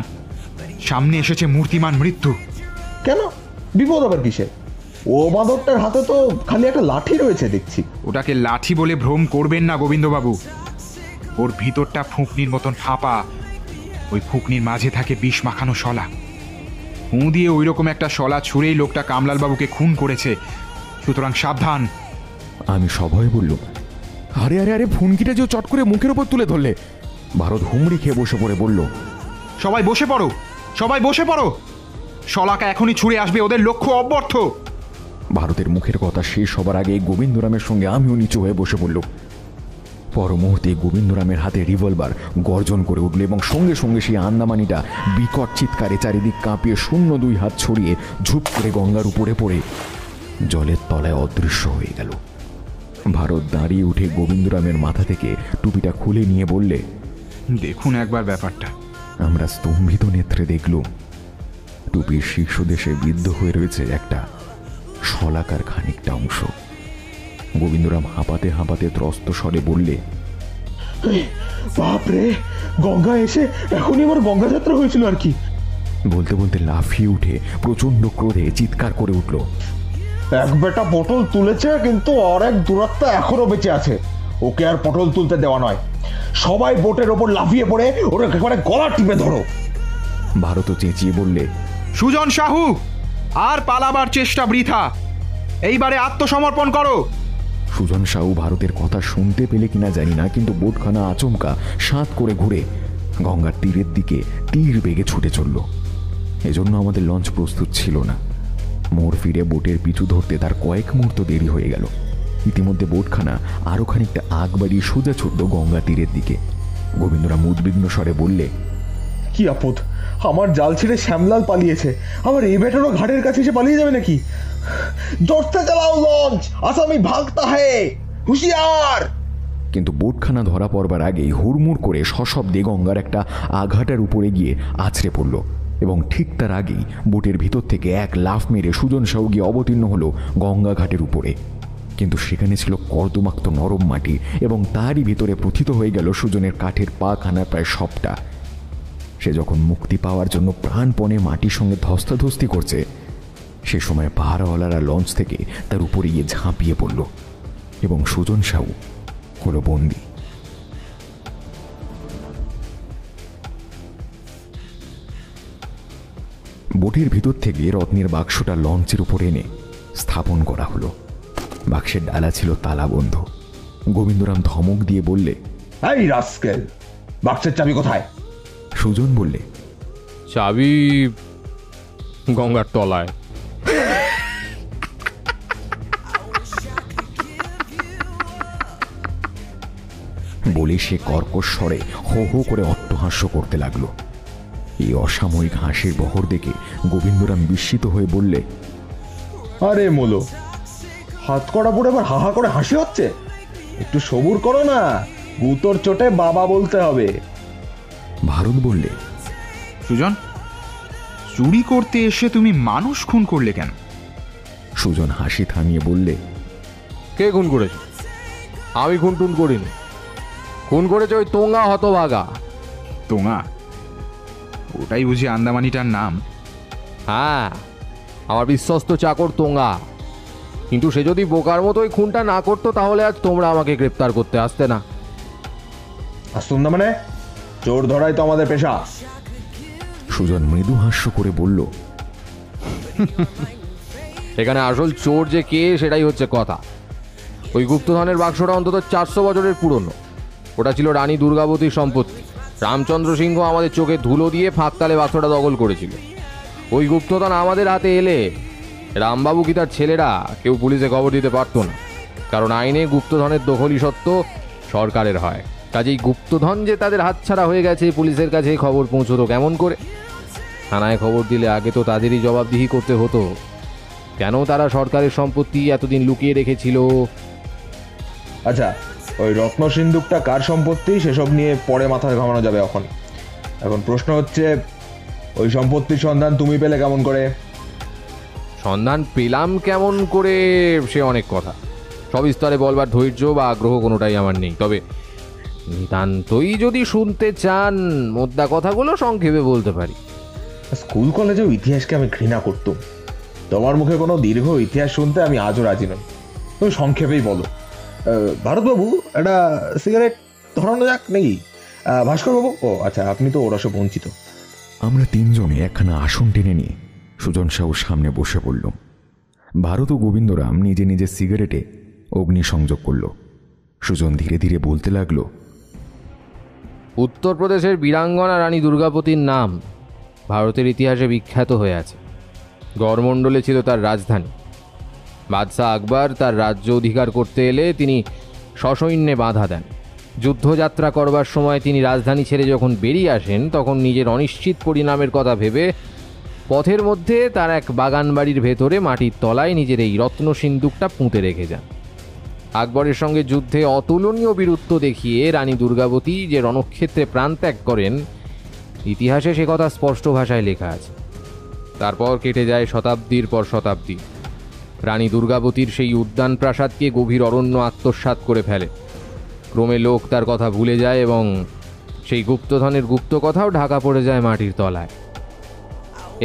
সামনে এসেছে মূর্তিমান মৃত্যু। কেন, বিপদ আবার কিসে? ও বাঁদরটার হাতে তো খালি একটা লাঠি রয়েছে দেখছি। ওটাকে লাঠি বলে ভ্রম করবেন না গোবিন্দবাবু। ওর ভিতরটা ফুঁকনির মতন ফাঁপা, ওই ফুঁকনির মাঝে থাকে বিষ মাখানো শলা। ফুঁ দিয়ে ওই রকম একটা শলা ছুঁড়েই লোকটা কামলাল বাবুকে খুন করেছে, সুতরাং সাবধান। আমি সভয়ে বললুম, আরে আরে আরে, ফুনকিটা যে চট করে মুখের ওপর তুলে ধরলে। ভারত হুমড়ি খেয়ে বসে পড়ে বলল, সবাই বসে পড়ো, সবাই বসে পড়ো, শলাকা এখনই ছুঁড়ে আসবে, ওদের লক্ষ্য অব্যর্থ। ভারতের মুখের কথা শেষ হবার আগে গোবিন্দরামের সঙ্গে আমিও নিচু হয়ে বসে পড়ল। পর মুহূর্তে গোবিন্দরামের হাতে রিভলভার গর্জন করে উঠল এবং সঙ্গে সঙ্গে সেই আন্দামানিটা বিকট চিৎকারে চারিদিক কাঁপিয়ে 0-2 হাত ছড়িয়ে ঝুপ করে গঙ্গার উপরে পড়ে জলের তলায় অদৃশ্য হয়ে গেল। ভারত দাঁড়িয়ে উঠে গোবিন্দরামের মাথা থেকে টুপিটা খুলে নিয়ে বললে, দেখুন একবার ব্যাপারটা। আমরা স্তম্ভিত নেত্রে দেখলুম টুপির শীর্ষদেশে বিদ্ধ হয়ে রয়েছে একটা শলাকার খানিকটা অংশ। গোবিন্দরাম হাঁপাতে হাঁপাতে ত্রস্ত স্বরে বললে, বাপরে, গঙ্গা এসে এখনই আমার গঙ্গা যাত্রা হয়েছিল আর কি। বলতে বলতে লাফিয়ে উঠে প্রচন্ড ক্রোধে চিৎকার করে উঠল, এক বেটা পটল তুলেছে, কিন্তু আর এক দূরত্ব এখনো বেঁচে আছে। ওকে আর পটল তুলতে দেওয়া নয়। সবাই বোটের ওপর লাফিয়ে পড়ে ওরা একেবারে গলা টিপে ধরো। ভারত চেঁচিয়ে বললে, সুজন সাহু, আর পালাবার চেষ্টা বৃথা, এইবারে আত্মসমর্পণ করো। সুজন সাহু ভারতের কথা শুনতে পেলে কিনা জানি না, কিন্তু বোটখানা আচমকা সাঁত করে ঘুরে গঙ্গার তীরের দিকে তীর বেগে ছুটে চলল। এজন্য আমাদের লঞ্চ প্রস্তুত ছিল না। মোড় ফিরে বোটের পিছু ধরতে তার কয়েক মুহূর্ত দেরি হয়ে গেল। ইতিমধ্যে বোটখানা আরো খানিকটা আগ বাড়িয়ে সোজা ছুটল গঙ্গা তীরের দিকে। গোবিন্দরাম উদ্বিগ্ন স্বরে বললে, কি আপদ, আমার জাল ছেড়ে শ্যামলাল পালিয়েছে, আবার এই বেটারও ঘাটের কাছে এসে পালিয়ে যাবে নাকি? জোরসে চালাও লঞ্চ, আসামি ভাগতা হে, হুঁশিয়ার! কিন্তু বোটখানা ধরা পড়বার আগেই হুড়মুড় করে সশব্দে গঙ্গার একটা আঘাটার উপরে গিয়ে আছড়ে পড়ল এবং ঠিক তার আগেই বোটের ভিতর থেকে এক লাফ মেরে সুজন সাউ গিয়ে অবতীর্ণ হলো গঙ্গা ঘাটের উপরে। কিন্তু সেখানে ছিল কর্দমাক্ত নরম মাটি এবং তারই ভিতরে প্রথিত হয়ে গেল সুজনের কাঠের পাখানা প্রায় সবটা। সে যখন মুক্তি পাওয়ার জন্য প্রাণপণে মাটির সঙ্গে ধস্তাধস্তি করছে, সে সময় পাহারাওয়ালারা লঞ্চ থেকে তার উপরে গিয়ে ঝাঁপিয়ে পড়ল এবং সুজন সাউ হলো বন্দী। বোটের ভিতর থেকে রত্নের বাক্সটা লঞ্চের উপর এনে স্থাপন করা হলো। বাক্সের ডালা ছিল তালাবন্ধ। গোবিন্দরাম ধমক দিয়ে বললে, এই রাস্কেল, বাক্সের চাবি কোথায়? সুজন বললে, চাবি গঙ্গার তলায়। বলে সে কর্কশ স্বরে হো হো করে অট্টহাস্য করতে লাগলো। এই অসাময়িক হাসির বহর দেখে গোবিন্দরাম বিস্মিত হয়ে বললে, আরে মোলো, হাত কড়া পড়ে আবার হাহা করে হাসি হচ্ছে? একটু সবুর করো না, গুতোর চোটে বাবা বলতে হবে। ভারত বললে, সুজন, চুরি করতে এসে তুমি মানুষ খুন করলে কেন? সুজন হাসি থামিয়ে বললে, কে খুন করেছে? আমি খুন টুন করিনি। খুন করেছে ওই তোঙ্গা হতভাগা। তোঙা? ওটাই বুঝি আন্দামানিটার নাম? হ্যাঁ, আমার বিশ্বস্ত চাকর তোঙ্গা। কিন্তু সে যদি বোকার মতো ওই খুনটা না করতো তাহলে আজ তোমরা আমাকে গ্রেপ্তার করতে আসতে না। আসতুন না মানে? চোর ধরাই তো আমাদের পেশা। সুজন মৃদু হাস্য করে বলল, এখানে আসল চোর যে কে সেটাই হচ্ছে কথা। ওই গুপ্তধনের বাক্সটা অন্তত 400 বছরের পুরনো। ওটা ছিল রানী দুর্গাবতীর সম্পত্তি। রামচন্দ্র সিংহ আমাদের চোখে ধুলো দিয়ে ফাঁকতালে বাক্সটা দখল করেছিল। ওই গুপ্তধন আমাদের হাতে এলে রামবাবু কি তার ছেলেরা কেউ পুলিশে খবর দিতে পারতো না, কারণ আইনে গুপ্তধনের দখলই সত্ত্ব সরকারের হয়। কাজেই গুপ্তধন যে তাদের হাতছাড়া হয়ে গেছে পুলিশের কাছে খবর পৌঁছতো কেমন করে? থানায় খবর দিলে আগে তো তাদেরই জবাবদিহি করতে হতো কেন তারা সরকারের সম্পত্তি এতদিন লুকিয়ে রেখেছিল। আচ্ছা, ওই রত্ন সিন্দুকটা কার সম্পত্তি সেসব নিয়ে পরে মাথা ঘামানো যাবে। এখন প্রশ্ন হচ্ছে, ওই সম্পত্তির সন্ধান তুমি পেলে কেমন করে? সন্ধান পেলাম কেমন করে সে অনেক কথা, সবিস্তারে বলবার ধৈর্য বা আগ্রহ কোনোটাই আমার নেই। তবে নিতান্তই যদি শুনতে চান, মোদ্দা কথাগুলো সংক্ষেপে বলতে পারি। স্কুল কলেজেও ইতিহাসকে আমি ঘৃণা করতাম। তোমার মুখে কোনো দীর্ঘ ইতিহাস শুনতে আমি আজও রাজি নই। তুমি সংক্ষেপেই বলো। ভারতবাবু, একটা সিগারেট ধরানো যাক নাকি? ভাস্করবাবু, ও আচ্ছা, আপনি তো ওরসে বঞ্চিত। আমরা তিনজনে একখানা আসন টেনে নিয়ে সুজন সাউর সামনে বসে পড়লাম। ভারত ও গোবিন্দরাম নিজে নিজে সিগারেটে অগ্নি সংযোগ করল। সুজন ধীরে ধীরে বলতে লাগলো, উত্তরপ্রদেশের বীরাঙ্গনা রানী দুর্গাবতীর নাম ভারতের ইতিহাসে বিখ্যাত হয়ে আছে। গড়মণ্ডলে ছিল তার রাজধানী। বাদশাহ আকবর তার রাজ্য অধিকার করতে এলে তিনি সসৈন্যে বাধা দেন। যুদ্ধযাত্রা করবার সময় তিনি রাজধানী ছেড়ে যখন বেরিয়ে আসেন, তখন নিজের অনিশ্চিত পরিণামের কথা ভেবে পথের মধ্যে তার এক বাগান বাড়ির ভেতরে মাটির তলায় নিজের এই রত্ন সিন্দুকটা পুঁতে রেখে যান। আকবরের সঙ্গে যুদ্ধে অতুলনীয় বীরত্ব দেখিয়ে রানী দুর্গাবতী যে রণক্ষেত্রে প্রাণত্যাগ করেন, ইতিহাসে সে কথা স্পষ্ট ভাষায় লেখা আছে। তারপর কেটে যায় শতাব্দীর পর শতাব্দী। রানী দুর্গাবতীর সেই উদ্যান প্রাসাদকে গভীর অরণ্য আত্মসাৎ করে ফেলে। ক্রমে লোক তার কথা ভুলে যায় এবং সেই গুপ্তধনের গুপ্ত কথাও ঢাকা পড়ে যায় মাটির তলায়।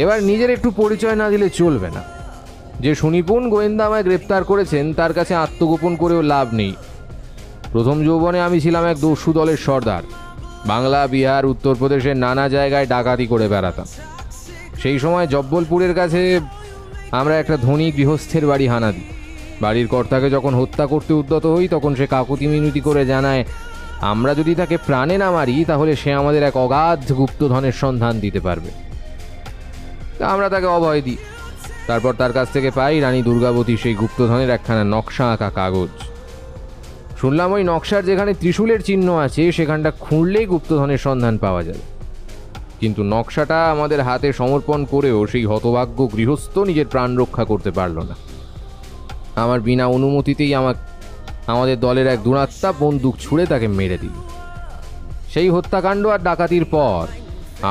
এবার নিজের একটু পরিচয় না দিলে চলবে না। যে সুনিপুণ গোয়েন্দা আমায় গ্রেপ্তার করেছেন তার কাছে আত্মগোপন করেও লাভ নেই। প্রথম যৌবনে আমি ছিলাম এক দস্যু দলের সর্দার। বাংলা, বিহার, উত্তরপ্রদেশের নানা জায়গায় ডাকাতি করে বেড়াতাম। সেই সময় জব্বলপুরের কাছে আমরা একটা ধনী গৃহস্থের বাড়ি হানা দিই। বাড়ির কর্তাকে যখন হত্যা করতে উদ্যত হই, তখন সে কাকুতি মিনতি করে জানায় আমরা যদি তাকে প্রাণে না মারি তাহলে সে আমাদের এক অগাধ গুপ্তধনের সন্ধান দিতে পারবে। তা আমরা তাকে অভয় দিই। তারপর তার কাছ থেকে পাই রানী দুর্গাবতী সেই গুপ্তধনের একখানা নকশা আঁকা কাগজ। শুনলাম ওই নকশার যেখানে ত্রিশূলের চিহ্ন আছে সেখানটা খুঁড়লেই গুপ্তধনের সন্ধান পাওয়া যাবে। কিন্তু নকশাটা আমাদের হাতে সমর্পণ করেও সেই হতভাগ্য গৃহস্থ নিজের প্রাণ রক্ষা করতে পারল না। আমার বিনা অনুমতিতেই আমাদের দলের এক দুরাত্মা বন্দুক ছুঁড়ে তাকে মেরে দিল। সেই হত্যাকাণ্ড আর ডাকাতির পর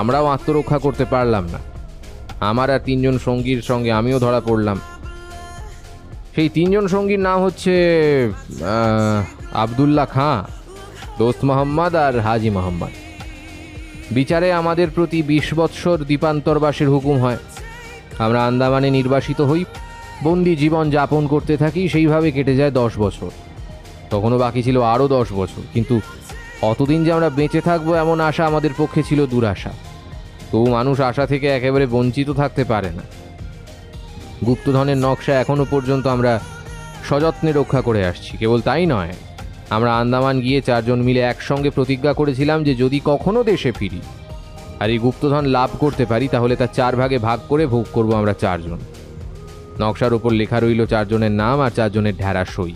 আমরাও আত্মরক্ষা করতে পারলাম না। আমার আর 3 জন সঙ্গীর সঙ্গে আমিও ধরা পড়লাম। সেই 3 জন সঙ্গীর নাম হচ্ছে আবদুল্লাহ খাঁ, দোস্ত মোহাম্মদ আর হাজি মোহাম্মদ। বিচারে আমাদের প্রতি 20 বৎসর দ্বীপান্তরবাসের হুকুম হয়। আমরা আন্দামানে নির্বাসিত হই, বন্দি জীবন যাপন করতে থাকি। সেইভাবে কেটে যায় 10 বছর। তখনও বাকি ছিল আরও 10 বছর, কিন্তু অতদিন যে আমরা বেঁচে থাকবো এমন আশা আমাদের পক্ষে ছিল দুরাশা। তবু মানুষ আশা থেকে একেবারে বঞ্চিত থাকতে পারে না। গুপ্তধনের নকশা এখনও পর্যন্ত আমরা সযত্নে রক্ষা করে আসছি। কেবল তাই নয়, আমরা আন্দামান গিয়ে 4 জন মিলে একসঙ্গে প্রতিজ্ঞা করেছিলাম যে যদি কখনো দেশে ফিরি আর এই গুপ্তধন লাভ করতে পারি তাহলে তা 4 ভাগে ভাগ করে ভোগ করব আমরা 4 জন। নকশার ওপর লেখা রইল 4 জনের নাম আর 4 জনের ঢেরা সই।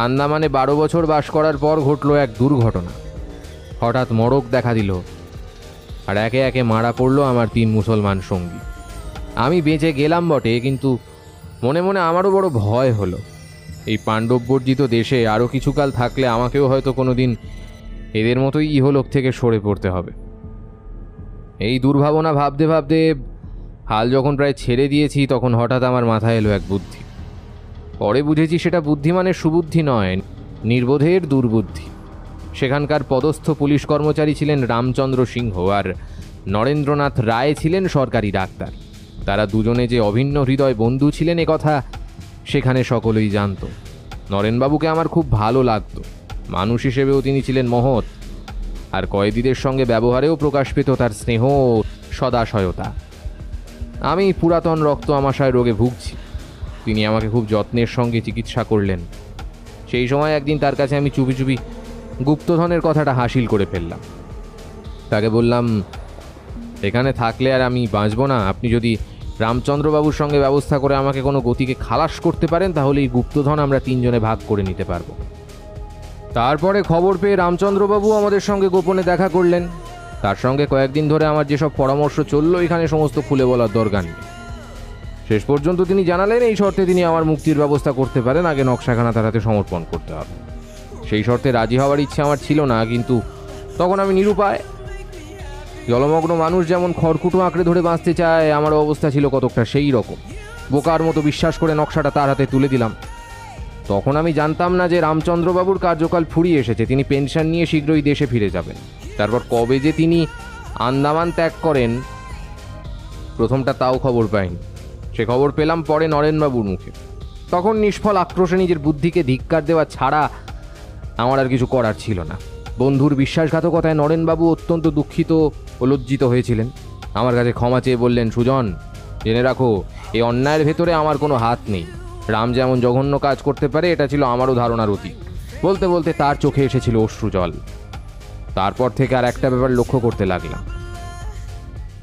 আন্দামানে 12 বছর বাস করার পর ঘটল এক দুর্ঘটনা। হঠাৎ মড়ক দেখা দিল আর একে একে মারা পড়ল আমার 3 মুসলমান সঙ্গী। আমি বেঁচে গেলাম বটে, কিন্তু মনে মনে আমারও বড় ভয় হলো। এই পাণ্ডববর্জিত দেশে আরও কিছুকাল থাকলে আমাকেও হয়তো কোনো দিন এদের মতোই ইহলোক থেকে সরে পড়তে হবে। এই দুর্ভাবনা ভাবতে ভাবতে হাল যখন প্রায় ছেড়ে দিয়েছি তখন হঠাৎ আমার মাথায় এলো এক বুদ্ধি। পরে বুঝেছি সেটা বুদ্ধিমানের সুবুদ্ধি নয়, নির্বোধের দুর্বুদ্ধি। সেখানকার পদস্থ পুলিশ কর্মচারী ছিলেন রামচন্দ্র সিংহ আর নরেন্দ্রনাথ রায় ছিলেন সরকারি ডাক্তার। তারা দুজনে যে অভিন্ন হৃদয় বন্ধু ছিলেন এ কথা সেখানে সকলেই জানত। নরেনবাবুকে আমার খুব ভালো লাগত। মানুষ হিসেবেও তিনি ছিলেন মহৎ, আর কয়েদিদের সঙ্গে ব্যবহারেও প্রকাশ পেত তার স্নেহ সদাশয়তা। আমি পুরাতন রক্ত আমাশয় রোগে ভুগছি। তিনি আমাকে খুব যত্নের সঙ্গে চিকিৎসা করলেন। সেই সময় একদিন তার কাছে আমি চুপি চুপি গুপ্তধনের কথাটা হাসিল করে ফেললাম। তাকে বললাম, এখানে থাকলে আর আমি বাঁচব না। আপনি যদি রামচন্দ্রবাবুর সঙ্গে ব্যবস্থা করে আমাকে কোনো গতিকে খালাস করতে পারেন তাহলে এই গুপ্তধন আমরা 3 জনে ভাগ করে নিতে পারবো। তারপরে খবর পেয়ে রামচন্দ্রবাবু আমাদের সঙ্গে গোপনে দেখা করলেন। তার সঙ্গে কয়েকদিন ধরে আমার যেসব পরামর্শ চলল এখানে সমস্ত খুলে বলার দরকার নেই। শেষ পর্যন্ত তিনি জানালেন এই শর্তে তিনি আমার মুক্তির ব্যবস্থা করতে পারেন, আগে নকশাখানা তার হাতে সমর্পণ করতে হবে। সেই শর্তে রাজি হওয়ার ইচ্ছে আমার ছিল না, কিন্তু তখন আমি নিরুপায়। জলমগ্ন মানুষ যেমন খড়কুটো আঁকড়ে ধরে বাঁচতে চায়, আমার অবস্থা ছিল কতকটা সেই রকম। বোকার মতো বিশ্বাস করে নকশাটা তার হাতে তুলে দিলাম। তখন আমি জানতাম না যে রামচন্দ্রবাবুর কার্যকাল ফুরিয়ে এসেছে, তিনি পেনশন নিয়ে শীঘ্রই দেশে ফিরে যাবেন। তারপর কবে যে তিনি আন্দামান ত্যাগ করেন প্রথমটা তাও খবর পাইনি। সে খবর পেলাম পরে নরেনবাবুর মুখে। তখন নিষ্ফল আক্রোশে নিজের বুদ্ধিকে ধিক্কার দেওয়া ছাড়া আমার আর কিছু করার ছিল না। বন্ধুর বিশ্বাসঘাতকতায় নরেনবাবু অত্যন্ত দুঃখিত ও লজ্জিত হয়েছিলেন। আমার কাছে ক্ষমা চেয়ে বললেন, সুজন, জেনে রাখো এই অন্যায়ের ভেতরে আমার কোনো হাত নেই। রাম যেমন জঘন্য কাজ করতে পারে এটা ছিল আমারও ধারণার অতীত। বলতে বলতে তার চোখে এসেছিল অশ্রুজল। তারপর থেকে আর একটা ব্যাপার লক্ষ্য করতে লাগলাম।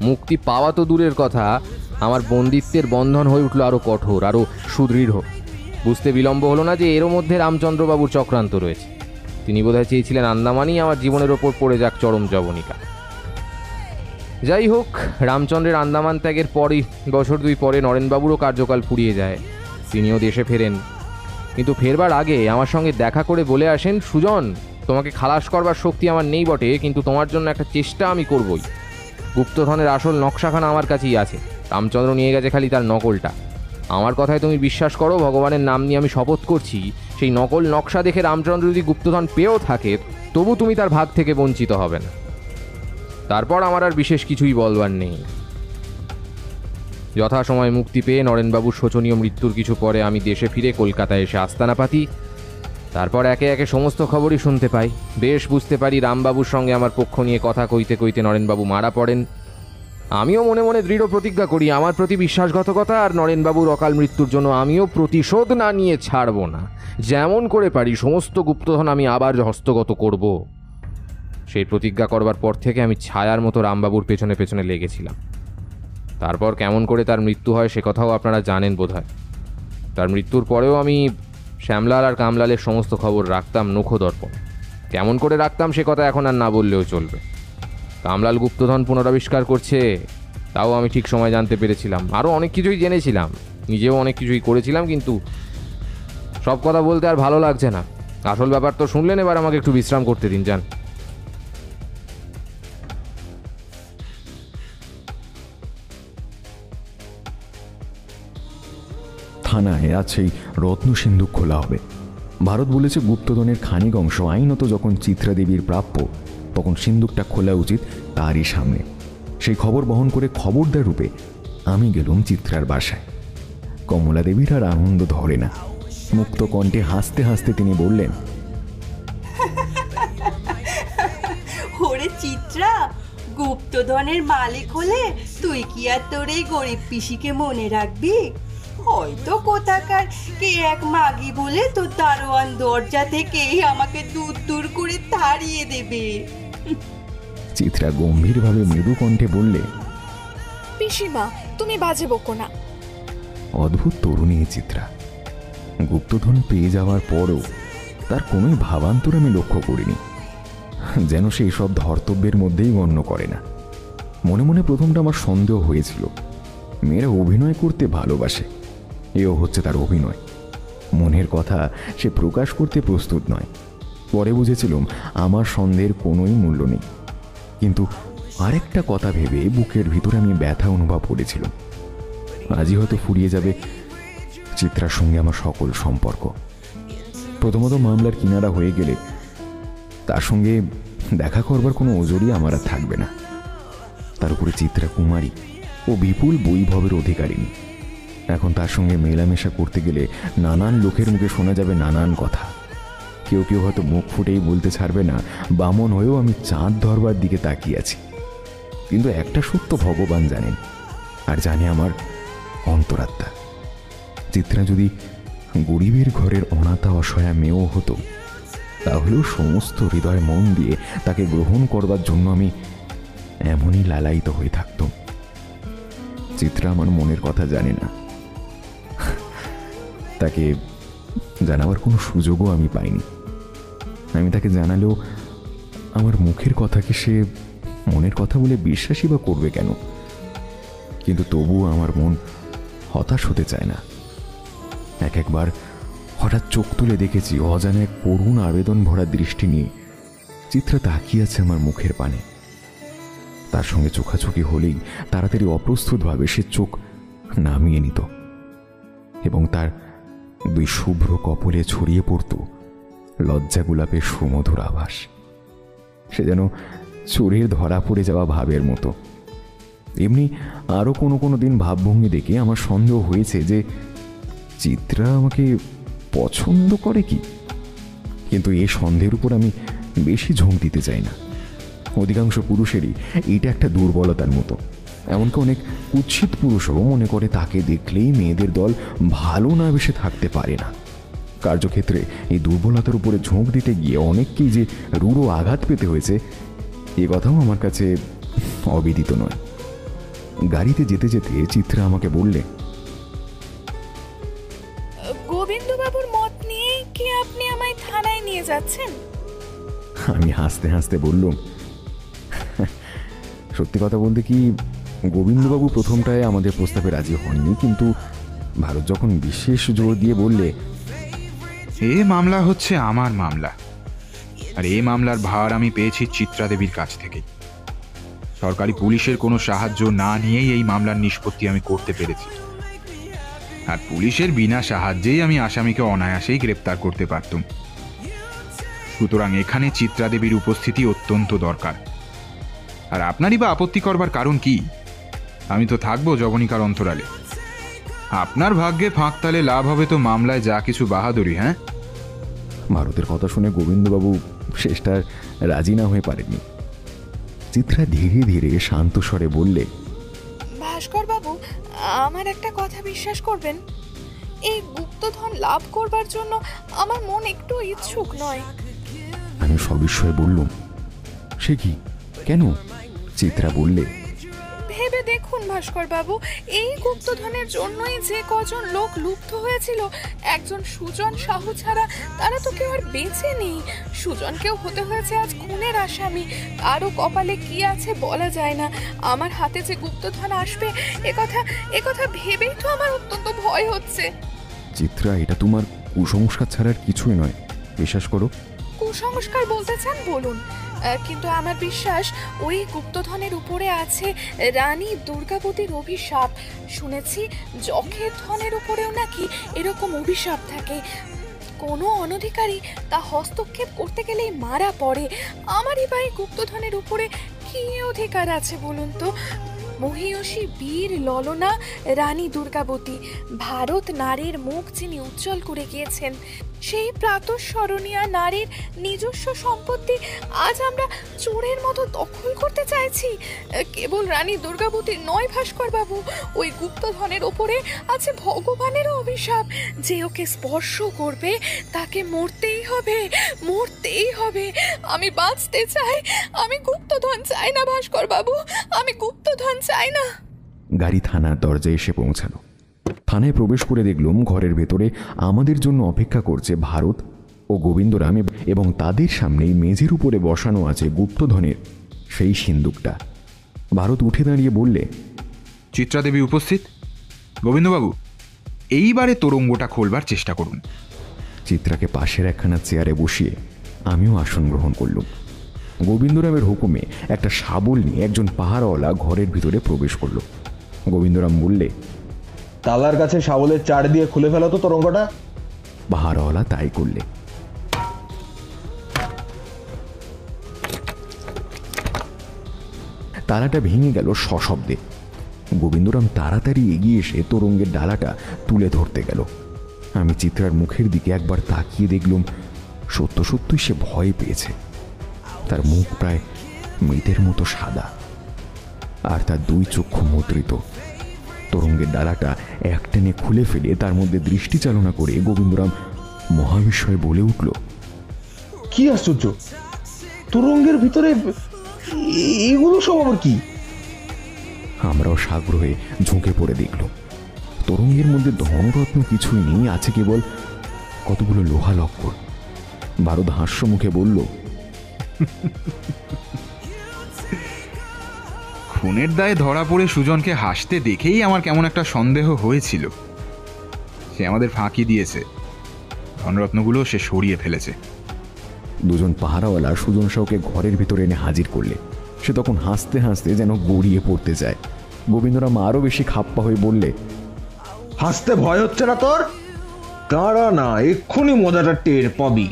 মুক্তি পাওয়া তো দূরের কথা, আমার বন্দিত্বের বন্ধন হয়ে উঠল আরও কঠোর, আরও সুদৃঢ়। বুঝতে বিলম্ব হলো না যে এরও মধ্যে রামচন্দ্রবাবুর চক্রান্ত রয়েছে। তিনি বোধহয় চেয়েছিলেন আন্দামানই আমার জীবনের ওপর পড়ে যাক চরম জবনিকা। যাই হোক, রামচন্দ্রের আন্দামান ত্যাগের পরই বছর 2 পরে নরেনবাবুরও কার্যকাল ফুরিয়ে যায়। তিনিও দেশে ফেরেন, কিন্তু ফেরবার আগে আমার সঙ্গে দেখা করে বলে আসেন, সুজন, তোমাকে খালাস করবার শক্তি আমার নেই বটে, কিন্তু তোমার জন্য একটা চেষ্টা আমি করবই। গুপ্তধনের আসল নকশাখানা আমার কাছেই আছে। রামচন্দ্র নিয়ে গেছে খালি তার নকলটা। আমার কথায় তুমি বিশ্বাস করো, ভগবানের নাম নিয়ে আমি শপথ করছি, সেই নকল নকশা দেখে রামচন্দ্র যদি গুপ্তধন পেয়েও থাকে তবু তুমি তার ভাগ থেকে বঞ্চিত হবে না। তারপর আমার আর বিশেষ কিছুই বলবার নেই। যথাসময়ে মুক্তি পেয়ে নরেনবাবুর শোচনীয় মৃত্যুর কিছু পরে আমি দেশে ফিরে কলকাতায় এসে আস্তানা পাতি। তারপর একে একে সমস্ত খবরই শুনতে পাই। বেশ বুঝতে পারি রামবাবুর সঙ্গে আমার পক্ষ নিয়ে কথা কইতে কইতে নরেনবাবু মারা পড়েন। আমিও মনে মনে দৃঢ় প্রতিজ্ঞা করি আমার প্রতি বিশ্বাসঘাতকতা আর নরেনবাবুর অকাল মৃত্যুর জন্য আমিও প্রতিশোধ না নিয়ে ছাড়ব না। যেমন করে পারি সমস্ত গুপ্তধন আমি আবার হস্তগত করব। সেই প্রতিজ্ঞা করবার পর থেকে আমি ছায়ার মতো রামবাবুর পেছনে পেছনে লেগেছিলাম। তারপর কেমন করে তার মৃত্যু হয় সে কথাও আপনারা জানেন বোধহয়। তার মৃত্যুর পরেও আমি শ্যামলাল আর কামলালের সমস্ত খবর রাখতাম নখদর্পণ। কেমন করে রাখতাম সে কথা এখন আর না বললেও চলবে। কামলাল গুপ্তধন পুনরাবিষ্কার করছে তাও আমি ঠিক সময় জানতে পেরেছিলাম। আরও অনেক কিছুই জেনেছিলাম, নিজেও অনেক কিছুই করেছিলাম, কিন্তু সব কথা বলতে আর ভালো লাগছে না। আসল ব্যাপার তো শুনলেন, এবার আমাকে একটু বিশ্রাম করতে দিন, যান। থানায় আজ সেই রত্ন সিন্ধুক খোলা হবে। ভারত বলেছে গুপ্তধনের খানিক অংশ আইনত যখন চিত্রা দেবীর প্রাপ্য, তখন সিন্ধুকটা খোলা উচিত তারই সামনে। সেই খবর বহন করে খবরদার রূপে আমি গেলুম চিত্রার বাসায়। কমলা দেবীর আর আনন্দ ধরে না। মুক্ত কণ্ঠে হাসতে হাসতে তিনি বললেন, ওরে চিত্রা, গুপ্তধনের মালিক হলে তুই কি আর তোর এই গরিব পিসিকে মনে রাখবি? হয়তো কোথাকার কে এক মাগি বলে তোর দারোয়ান দরজা থেকেই আমাকে দূর দূর করে তাড়িয়ে দেবে। চিত্রা গম্ভীরভাবে মৃদু কণ্ঠে বললে, পিসিমা, তুমি বাজে বকো না। অদ্ভুত তরুণী চিত্রা। গুপ্তধন পেয়ে যাওয়ার পরও তার কোনোই ভাবান্তর আমি লক্ষ্য করিনি, যেন সে সব ধর্তব্যের মধ্যেই গণ্য করে না। মনে মনে প্রথমটা আমার সন্দেহ হয়েছিল, মেয়েরা অভিনয় করতে ভালোবাসে, এও হচ্ছে তার অভিনয়। মনের কথা সে প্রকাশ করতে প্রস্তুত নয়। পরে বুঝেছিলাম আমার সন্দেহের কোনোই মূল্য নেই। কিন্তু আরেকটা কথা ভেবে বুকের ভিতরে আমি ব্যথা অনুভব করেছিলাম। আজই হয়তো ফুরিয়ে যাবে চিত্রার সঙ্গে আমার সকল সম্পর্ক। প্রথমত মামলার কিনারা হয়ে গেলে তার সঙ্গে দেখা করবার কোনো ওজরই আমার আর থাকবে না। তার উপরে চিত্রা কুমারী ও বিপুল বৈভবের অধিকারিণী। এখন তার সঙ্গে মেলামেশা করতে গেলে নানান লোকের মুখে শোনা যাবে নানান কথা। কেউ কেউ হয়তো মুখ ফুটেই বলতে ছাড়বে না বামন হয়েও আমি চাঁদ ধরবার দিকে তাকিয়ে আছি। কিন্তু একটা সত্য ভগবান জানেন, আর জানে আমার অন্তরাত্মা। চিত্রা যদি গরিবের ঘরের অনাথা অসহায়া মেয়েও হতো, তাহলেও সমস্ত হৃদয় মন দিয়ে তাকে গ্রহণ করবার জন্য আমি এমনই লালায়িত হয়ে থাকতাম। চিত্রা আমার মনের কথা জানে না, তাকে জানাবার কোনো সুযোগও আমি পাইনি। আমি তাকে জানালেও আমার মুখের কথাকে সে মনের কথা বলে বিশ্বাসই বা করবে কেন? কিন্তু তবুও আমার মন হতাশ হতে চায় না। একবার হঠাৎ চোখ তুলে দেখেছি অজানা এক করুণ আবেদন ভরা দৃষ্টি নিয়ে চিত্রা তাকিয়ে আছে আমার মুখের পানে। তার সঙ্গে চোখাচোখি হলেই তাড়াতাড়ি অপ্রস্তুতভাবে সে চোখ নামিয়ে নিত এবং তার দুই শুভ্র কপলে ছড়িয়ে পড়ত লজ্জা গোলাপের সুমধুর আভাস। সে যেন চোরের ধরা পড়ে যাওয়া ভাবের মতো। এমনি আরও কোনো কোনো দিন ভাবভঙ্গি দেখে আমার সন্দেহ হয়েছে যে চিত্রা আমাকে পছন্দ করে কি। কিন্তু এই সন্দেহের উপর আমি বেশি ঝোঁক দিতে চাই না। অধিকাংশ পুরুষেরই এইটা একটা দুর্বলতার মতো। এমনকি অনেক কুৎসিত পুরুষও মনে করে তাকে দেখলেই মেয়েদের দল ভালো না বেশে থাকতে পারে না। কার্যক্ষেত্রে এই দুর্বলতার উপরে ঝোঁক দিতে গিয়ে অনেককেই যে রূঢ় আঘাত পেতে হয়েছে এ কথাও আমার কাছে অবিদিত নয়। গাড়িতে যেতে যেতে চিত্রা আমাকে বললে, গোবিন্দবাবুর মত নিয়ে কি আপনি আমায় থানায় নিয়ে যাচ্ছেন? আমি হাসতে হাসতে বললুম, সত্যি কথা বলতে কি, গোবিন্দবাবু প্রথমটায় আমাদের প্রস্তাবে রাজি হননি, কিন্তু ভারত যখন বিশেষ জোর দিয়ে বললে, এ মামলা হচ্ছে আমার মামলা, আর এই মামলার ভার আমি পেয়েছি চিত্রা দেবীর কাছ থেকেই। সরকারি পুলিশের কোনো সাহায্য না নিয়েই এই মামলার নিষ্পত্তি আমি করতে পেরেছি। আর পুলিশের বিনা সাহায্যেই আমি আসামিকে অনায়াসেই গ্রেপ্তার করতে পারতাম। সুতরাং এখানে চিত্রা দেবীর উপস্থিতি অত্যন্ত দরকার। আর আপনারই বা আপত্তি করবার কারণ কি? আমি তো থাকবো জবনিকার অন্তরালে। আপনার ভাগ্যে ফাঁক তালে লাভ হবে তো মামলায় যা কিছু বাহাদুরি। হ্যাঁ, ভারতের কথা শুনে গোবিন্দবাবু শেষটা রাজি না হয়ে পারেননি। চিত্রা ধীরে ধীরে শান্ত স্বরে বললে, ভাস্কর বাবু, আমার একটা কথা বিশ্বাস করবেন, এই গুপ্তধন লাভ করবার জন্য আমার মন একটু ইচ্ছুক নয়। আমি সবিস্ময়ে বললুম, সে কি, কেন? চিত্রা বললে, ভেবে দেখুন ভাস্কর বাবু, এই গুপ্তধনের জন্যই যে কজন লোক লুপ্ত হয়েছিল, একজন সুজন সাহু ছাড়া তারা তো কেউ আর বেঁচে নেই। সুজনকেও হতে হয়েছে আজ খুনের আসামি। আরও কপালে কি আছে বলা যায় না। আমার হাতে যে গুপ্তধন আসবে একথা ভেবেই তো আমার অত্যন্ত ভয় হচ্ছে। চিত্রা, এটা তোমার কুসংস্কার ছাড়ার কিছুই নয়, বিশ্বাস করো। কুসংস্কার বলতে চান বলুন, কিন্তু আমার বিশ্বাস ওই গুপ্তধনের উপরে আছে রানী দুর্গাবতীর অভিশাপ। শুনেছি যখের ধনের উপরেও নাকি এরকম অভিশাপ থাকে। কোনো অনধিকারী তা হস্তক্ষেপ করতে গেলেই মারা পড়ে। আমারই বা এই গুপ্তধনের উপরে কি অধিকার আছে বলুন তো? মহিয়সী বীর ললনা রানী দুর্গাবতী, ভারত নারীর মুখ যিনি উজ্জ্বল করে গিয়েছেন, সেই প্রাতঃস্মরণীয়া নারীর নিজস্ব সম্পত্তি আজ আমরা চোরের মতো দখল করতে চাইছি। কেবল রানী দুর্গাবতীর নয় ভাস্কর বাবু, ওই গুপ্তধনের ওপরে আছে ভগবানেরও অভিশাপ। যে ওকে স্পর্শ করবে তাকে মরতেই হবে, মরতেই হবে। আমি বাঁচতে চাই, আমি গুপ্তধন চাই না ভাস্কর বাবু, আমি গুপ্তধন চাই না। গাড়ি থানার দরজায় এসে পৌঁছালো। থানায় প্রবেশ করে দেখলাম ঘরের ভেতরে আমাদের জন্য অপেক্ষা করছে ভারত ও গোবিন্দরাম, এবং তাদের সামনেই মেঝের উপরে বসানো আছে গুপ্তধনের সেই সিন্দুকটা। ভারত উঠে দাঁড়িয়ে বললে, চিত্রাদেবী উপস্থিত। গোবিন্দবাবু, এইবারে তোরঙ্গটা খোলবার চেষ্টা করুন। চিত্রাকে পাশের একখানা চেয়ারে বসিয়ে আমিও আসন গ্রহণ করলুম। গোবিন্দরামের হুকুমে একটা শাবল নিয়ে একজন পাহারাওয়ালা ঘরের ভিতরে প্রবেশ করল। গোবিন্দরাম বললে, তালার কাছে শাবলের চার দিয়ে খুলে ফেলো তো তোরঙ্গটা। পাহারাওয়ালা তাই করলে। তালাটা ভেঙে গেল সশব্দে। গোবিন্দরাম তাড়াতাড়ি এগিয়ে এসে তোরঙ্গের ডালাটা তুলে ধরতে গেল। আমি চিত্রার মুখের দিকে একবার তাকিয়ে দেখলুম সত্য সত্যই সে ভয় পেয়েছে। তার মুখ প্রায় মৃতের মতো সাদা, আর তার দুই চক্ষু মুদ্রিত। তোরঙ্গের ডালাটা একটেনে খুলে ফেলে তার মধ্যে দৃষ্টি চালনা করে গোবিন্দরাম মহাবিস্ময়ে বলে উঠল, কি আশ্চর্য, তোরঙ্গের ভিতরে এগুলো সব আবার কি? আমরাও সাগ্রহে ঝুঁকে পড়ে দেখল। তোরঙ্গের মধ্যে ধনরত্ন কিছুই নেই, আছে কেবল কতগুলো লোহা লক্কর। ভারত হাস্য মুখে বলল, খুনের দায়ে ধরা পড়ে সুজনকে হাসতে দেখেই আমার কেমন একটা সন্দেহ হয়েছিল। সে আমাদের ফাঁকি দিয়েছে, ধনরত্নগুলো সে সরিয়ে ফেলেছে। দুজন পাহারাওয়ালা সুজন সাউকে ঘরের ভিতরে এনে হাজির করলে। সে তখন হাসতে হাসতে যেন গড়িয়ে পড়তে যায়। গোবিন্দরাম আরো বেশি খাপ্পা হয়ে বললে, হাসতে ভয় হচ্ছে না তোর? দাঁড়া না, এক্ষুনি মজাটা টের পাবি।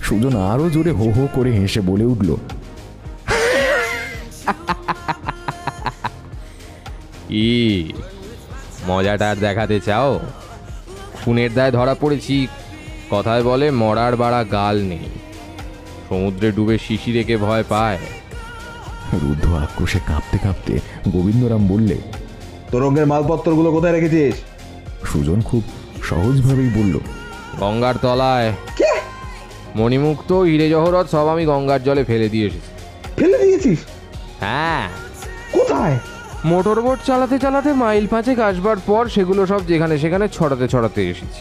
সুজন আরো জোরে হো হো করে হেসে বলে উঠল, কি মজাটা আর দেখাতে চাও? খুনের দায়ে ধরা পড়েছি। কথায় বলে মরার বাড়া গাল নেই। সমুদ্রে ডুবে শিশি রেখে ভয় পায়। রুদ্ধ আক্রোশে কাঁপতে কাঁপতে গোবিন্দরাম বললে, তোরঙ্গের মালপত্রগুলো কোথায় রেখেছিস? সুজন খুব সহজভাবেই বলল, গঙ্গার তলায়। মণিমুক্ত হিরে জহরত সব আমি গঙ্গার জলে ফেলে দিয়ে এসেছি। ফেলে দিয়েছিস? হ্যাঁ। কোথায়? মোটর বোট চালাতে চালাতে মাইল 5 আসবার পর সেগুলো সব যেখানে সেখানে ছড়াতে ছড়াতে এসেছি।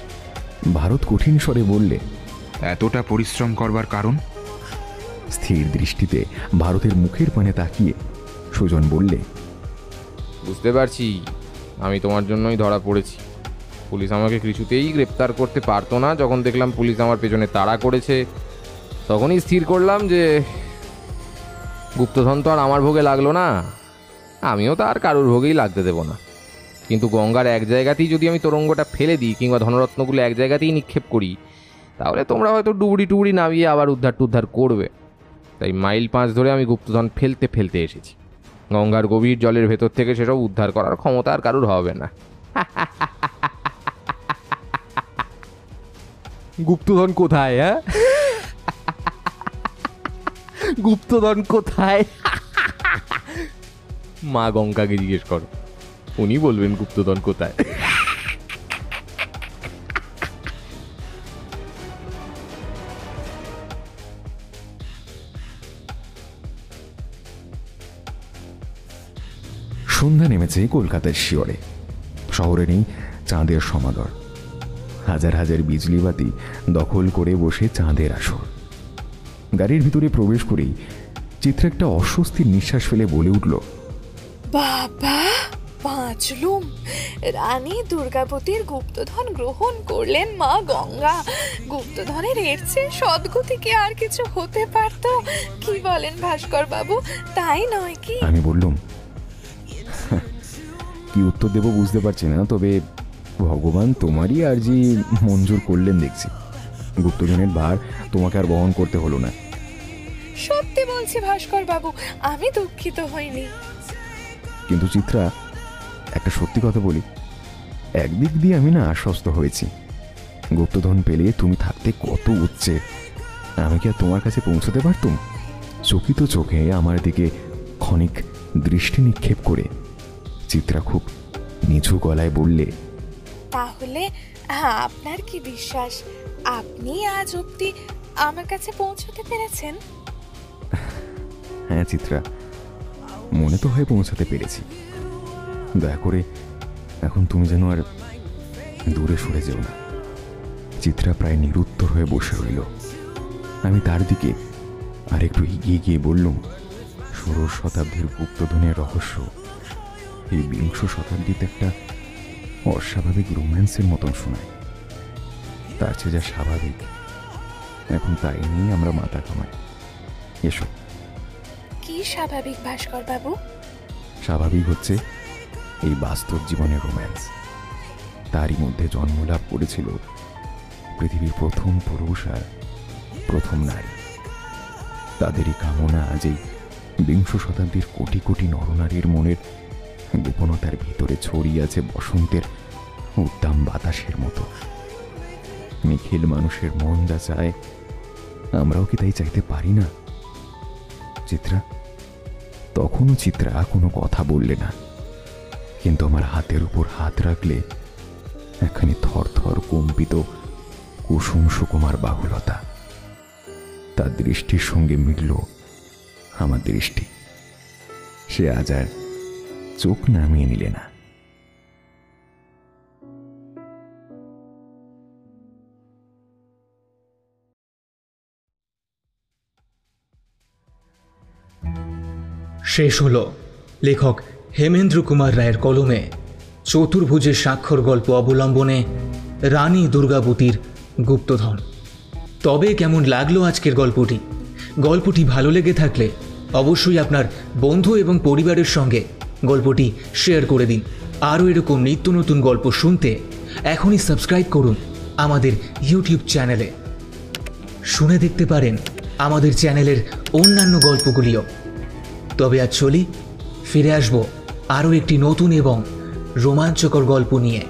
ভারত কঠিন স্বরে বললে, এতটা পরিশ্রম করবার কারণ? স্থির দৃষ্টিতে ভারতের মুখের পানে তাকিয়ে সুজন বললে, বুঝতে পারছি আমি তোমার জন্যই ধরা পড়েছি। পুলিশ আমাকে কিছুতেই গ্রেপ্তার করতে পারতো না। যখন দেখলাম পুলিশ আমার পেছনে তাড়া করেছে, তখনই স্থির করলাম যে গুপ্তধন তো আর আমার ভোগে লাগলো না, আমিও তো আর কারুর ভোগেই লাগতে দেবো না। কিন্তু গঙ্গার এক জায়গাতেই যদি আমি তোরঙ্গটা ফেলে দিই কিংবা ধনরত্নগুলো এক জায়গাতেই নিক্ষেপ করি, তাহলে তোমরা হয়তো ডুবুরি টুবুরি নামিয়ে আবার উদ্ধার করবে। তাই মাইল 5 ধরে আমি গুপ্তধন ফেলতে ফেলতে এসেছি। গঙ্গার গভীর জলের ভেতর থেকে সেসব উদ্ধার করার ক্ষমতা আর কারুর হবে না। গুপ্তধন কোথায়? হ্যাঁ, গুপ্তধন কোথায়? মা গঙ্গাকে জিজ্ঞেস করো, উনি বলবেন গুপ্তধন কোথায়। সন্ধ্যা নেমেছে কলকাতার শিয়রে। শহরে নেই চাঁদের সমাদর। হাজার হাজার বিজলি বাতি দখল করে বসে চাঁদের আসর। গাড়ির ভিতরে প্রবেশ করেই চিত্রা একটা অস্বস্তির নিঃশ্বাস ফেলে বলে উঠল, বাবা, বাঁচলুম। রানী দুর্গাবতীর গুপ্তধন গ্রহণ করলেন মা গঙ্গা। গুপ্তধনের এর চেয়ে সদ্গতি কি আর কিছু হতে পারত? কি বলেন ভাস্কর বাবু, তাই নয় কি? আমি বললুম, কি উত্তর দেব বুঝতে পারছি না, তবে ভগবান তোমারই আর্জি মঞ্জুর করলেন দেখছি। গুপ্তধনের ভার তোমাকে আর বহন করতে হলো না। সত্যি বলছি ভাস্কর বাবু, আমি দুঃখিত হইনি। কিন্তু চিত্রা, একটা সত্যি কথা বলি, একদিক দিয়ে আমি না আশ্বস্ত হয়েছি। গুপ্তধন পেলে তুমি থাকতে কত উচ্চে, আমি কি আর তোমার কাছে পৌঁছতে পারতুম? চকিত চোখে আমার দিকে ক্ষণিক দৃষ্টি নিক্ষেপ করে চিত্রা খুব নিচু গলায় বললে, তাহলে আপনার কি বিশ্বাস আপনি আজ অব্দি আমার কাছে পৌঁছতে পেরেছেন? হ্যাঁ চিত্রা, মনে তো হয় পৌঁছাতে পেরেছি। দয়া করে এখন তুমি যেন আর দূরে সরে যেও না। চিত্রা প্রায় নিরুত্তর হয়ে বসে রইল। আমি তার দিকে আর একটু এগিয়ে গিয়ে বললুম, 16 শতাব্দীর গুপ্তধনের রহস্য এই 20 শতাব্দীতে একটা অস্বাভাবিক রোম্যান্সের মতন শোনায়। তার চেয়ে যা স্বাভাবিক, এখন তাই নিয়ে আমরা মাথা কামাই। এসো। কি স্বাভাবিক ভাস্কর বাবু? স্বাভাবিক হচ্ছে এই বাস্তব জীবনের রোম্যান্স। তারই মধ্যে জন্মলাভ করেছিল পৃথিবীর প্রথম পুরুষ আর প্রথম নারী। তাদেরই কামনা আজ এই 20 শতাব্দীর কোটি কোটি নরনারীর মনের গোপনতার ভিতরে ছড়িয়ে আছে বসন্তের উদ্দাম বাতাসের মতো। নিখিল মানুষের মন যা চায়, আমরাও কি তাই চাইতে পারি না? চিত্রা, তখনও চিত্রা কোনো কথা বললে না, কিন্তু আমার হাতের উপর হাত রাখলে একখানি থর থর কম্পিত কুসুম সুকুমার বাহুলতা। তার দৃষ্টির সঙ্গে মিলল আমার দৃষ্টি। সে আজ আর চোখ নামিয়ে নিলে না। শেষ হলো লেখক হেমেন্দ্র কুমার রায়ের কলমে চতুর্ভুজের স্বাক্ষর গল্প অবলম্বনে রানী দুর্গাবতীর গুপ্তধন। তবে কেমন লাগলো আজকের গল্পটি? গল্পটি ভালো লেগে থাকলে অবশ্যই আপনার বন্ধু এবং পরিবারের সঙ্গে গল্পটি শেয়ার করে দিন। আরও এরকম নিত্য নতুন গল্প শুনতে এখনই সাবস্ক্রাইব করুন আমাদের ইউটিউব চ্যানেলে। শুনে দেখতে পারেন আমাদের চ্যানেলের অন্যান্য গল্পগুলিও। তবে আজ চলি, ফিরে আসবো আরও একটি নতুন এবং রোমাঞ্চকর গল্প নিয়ে।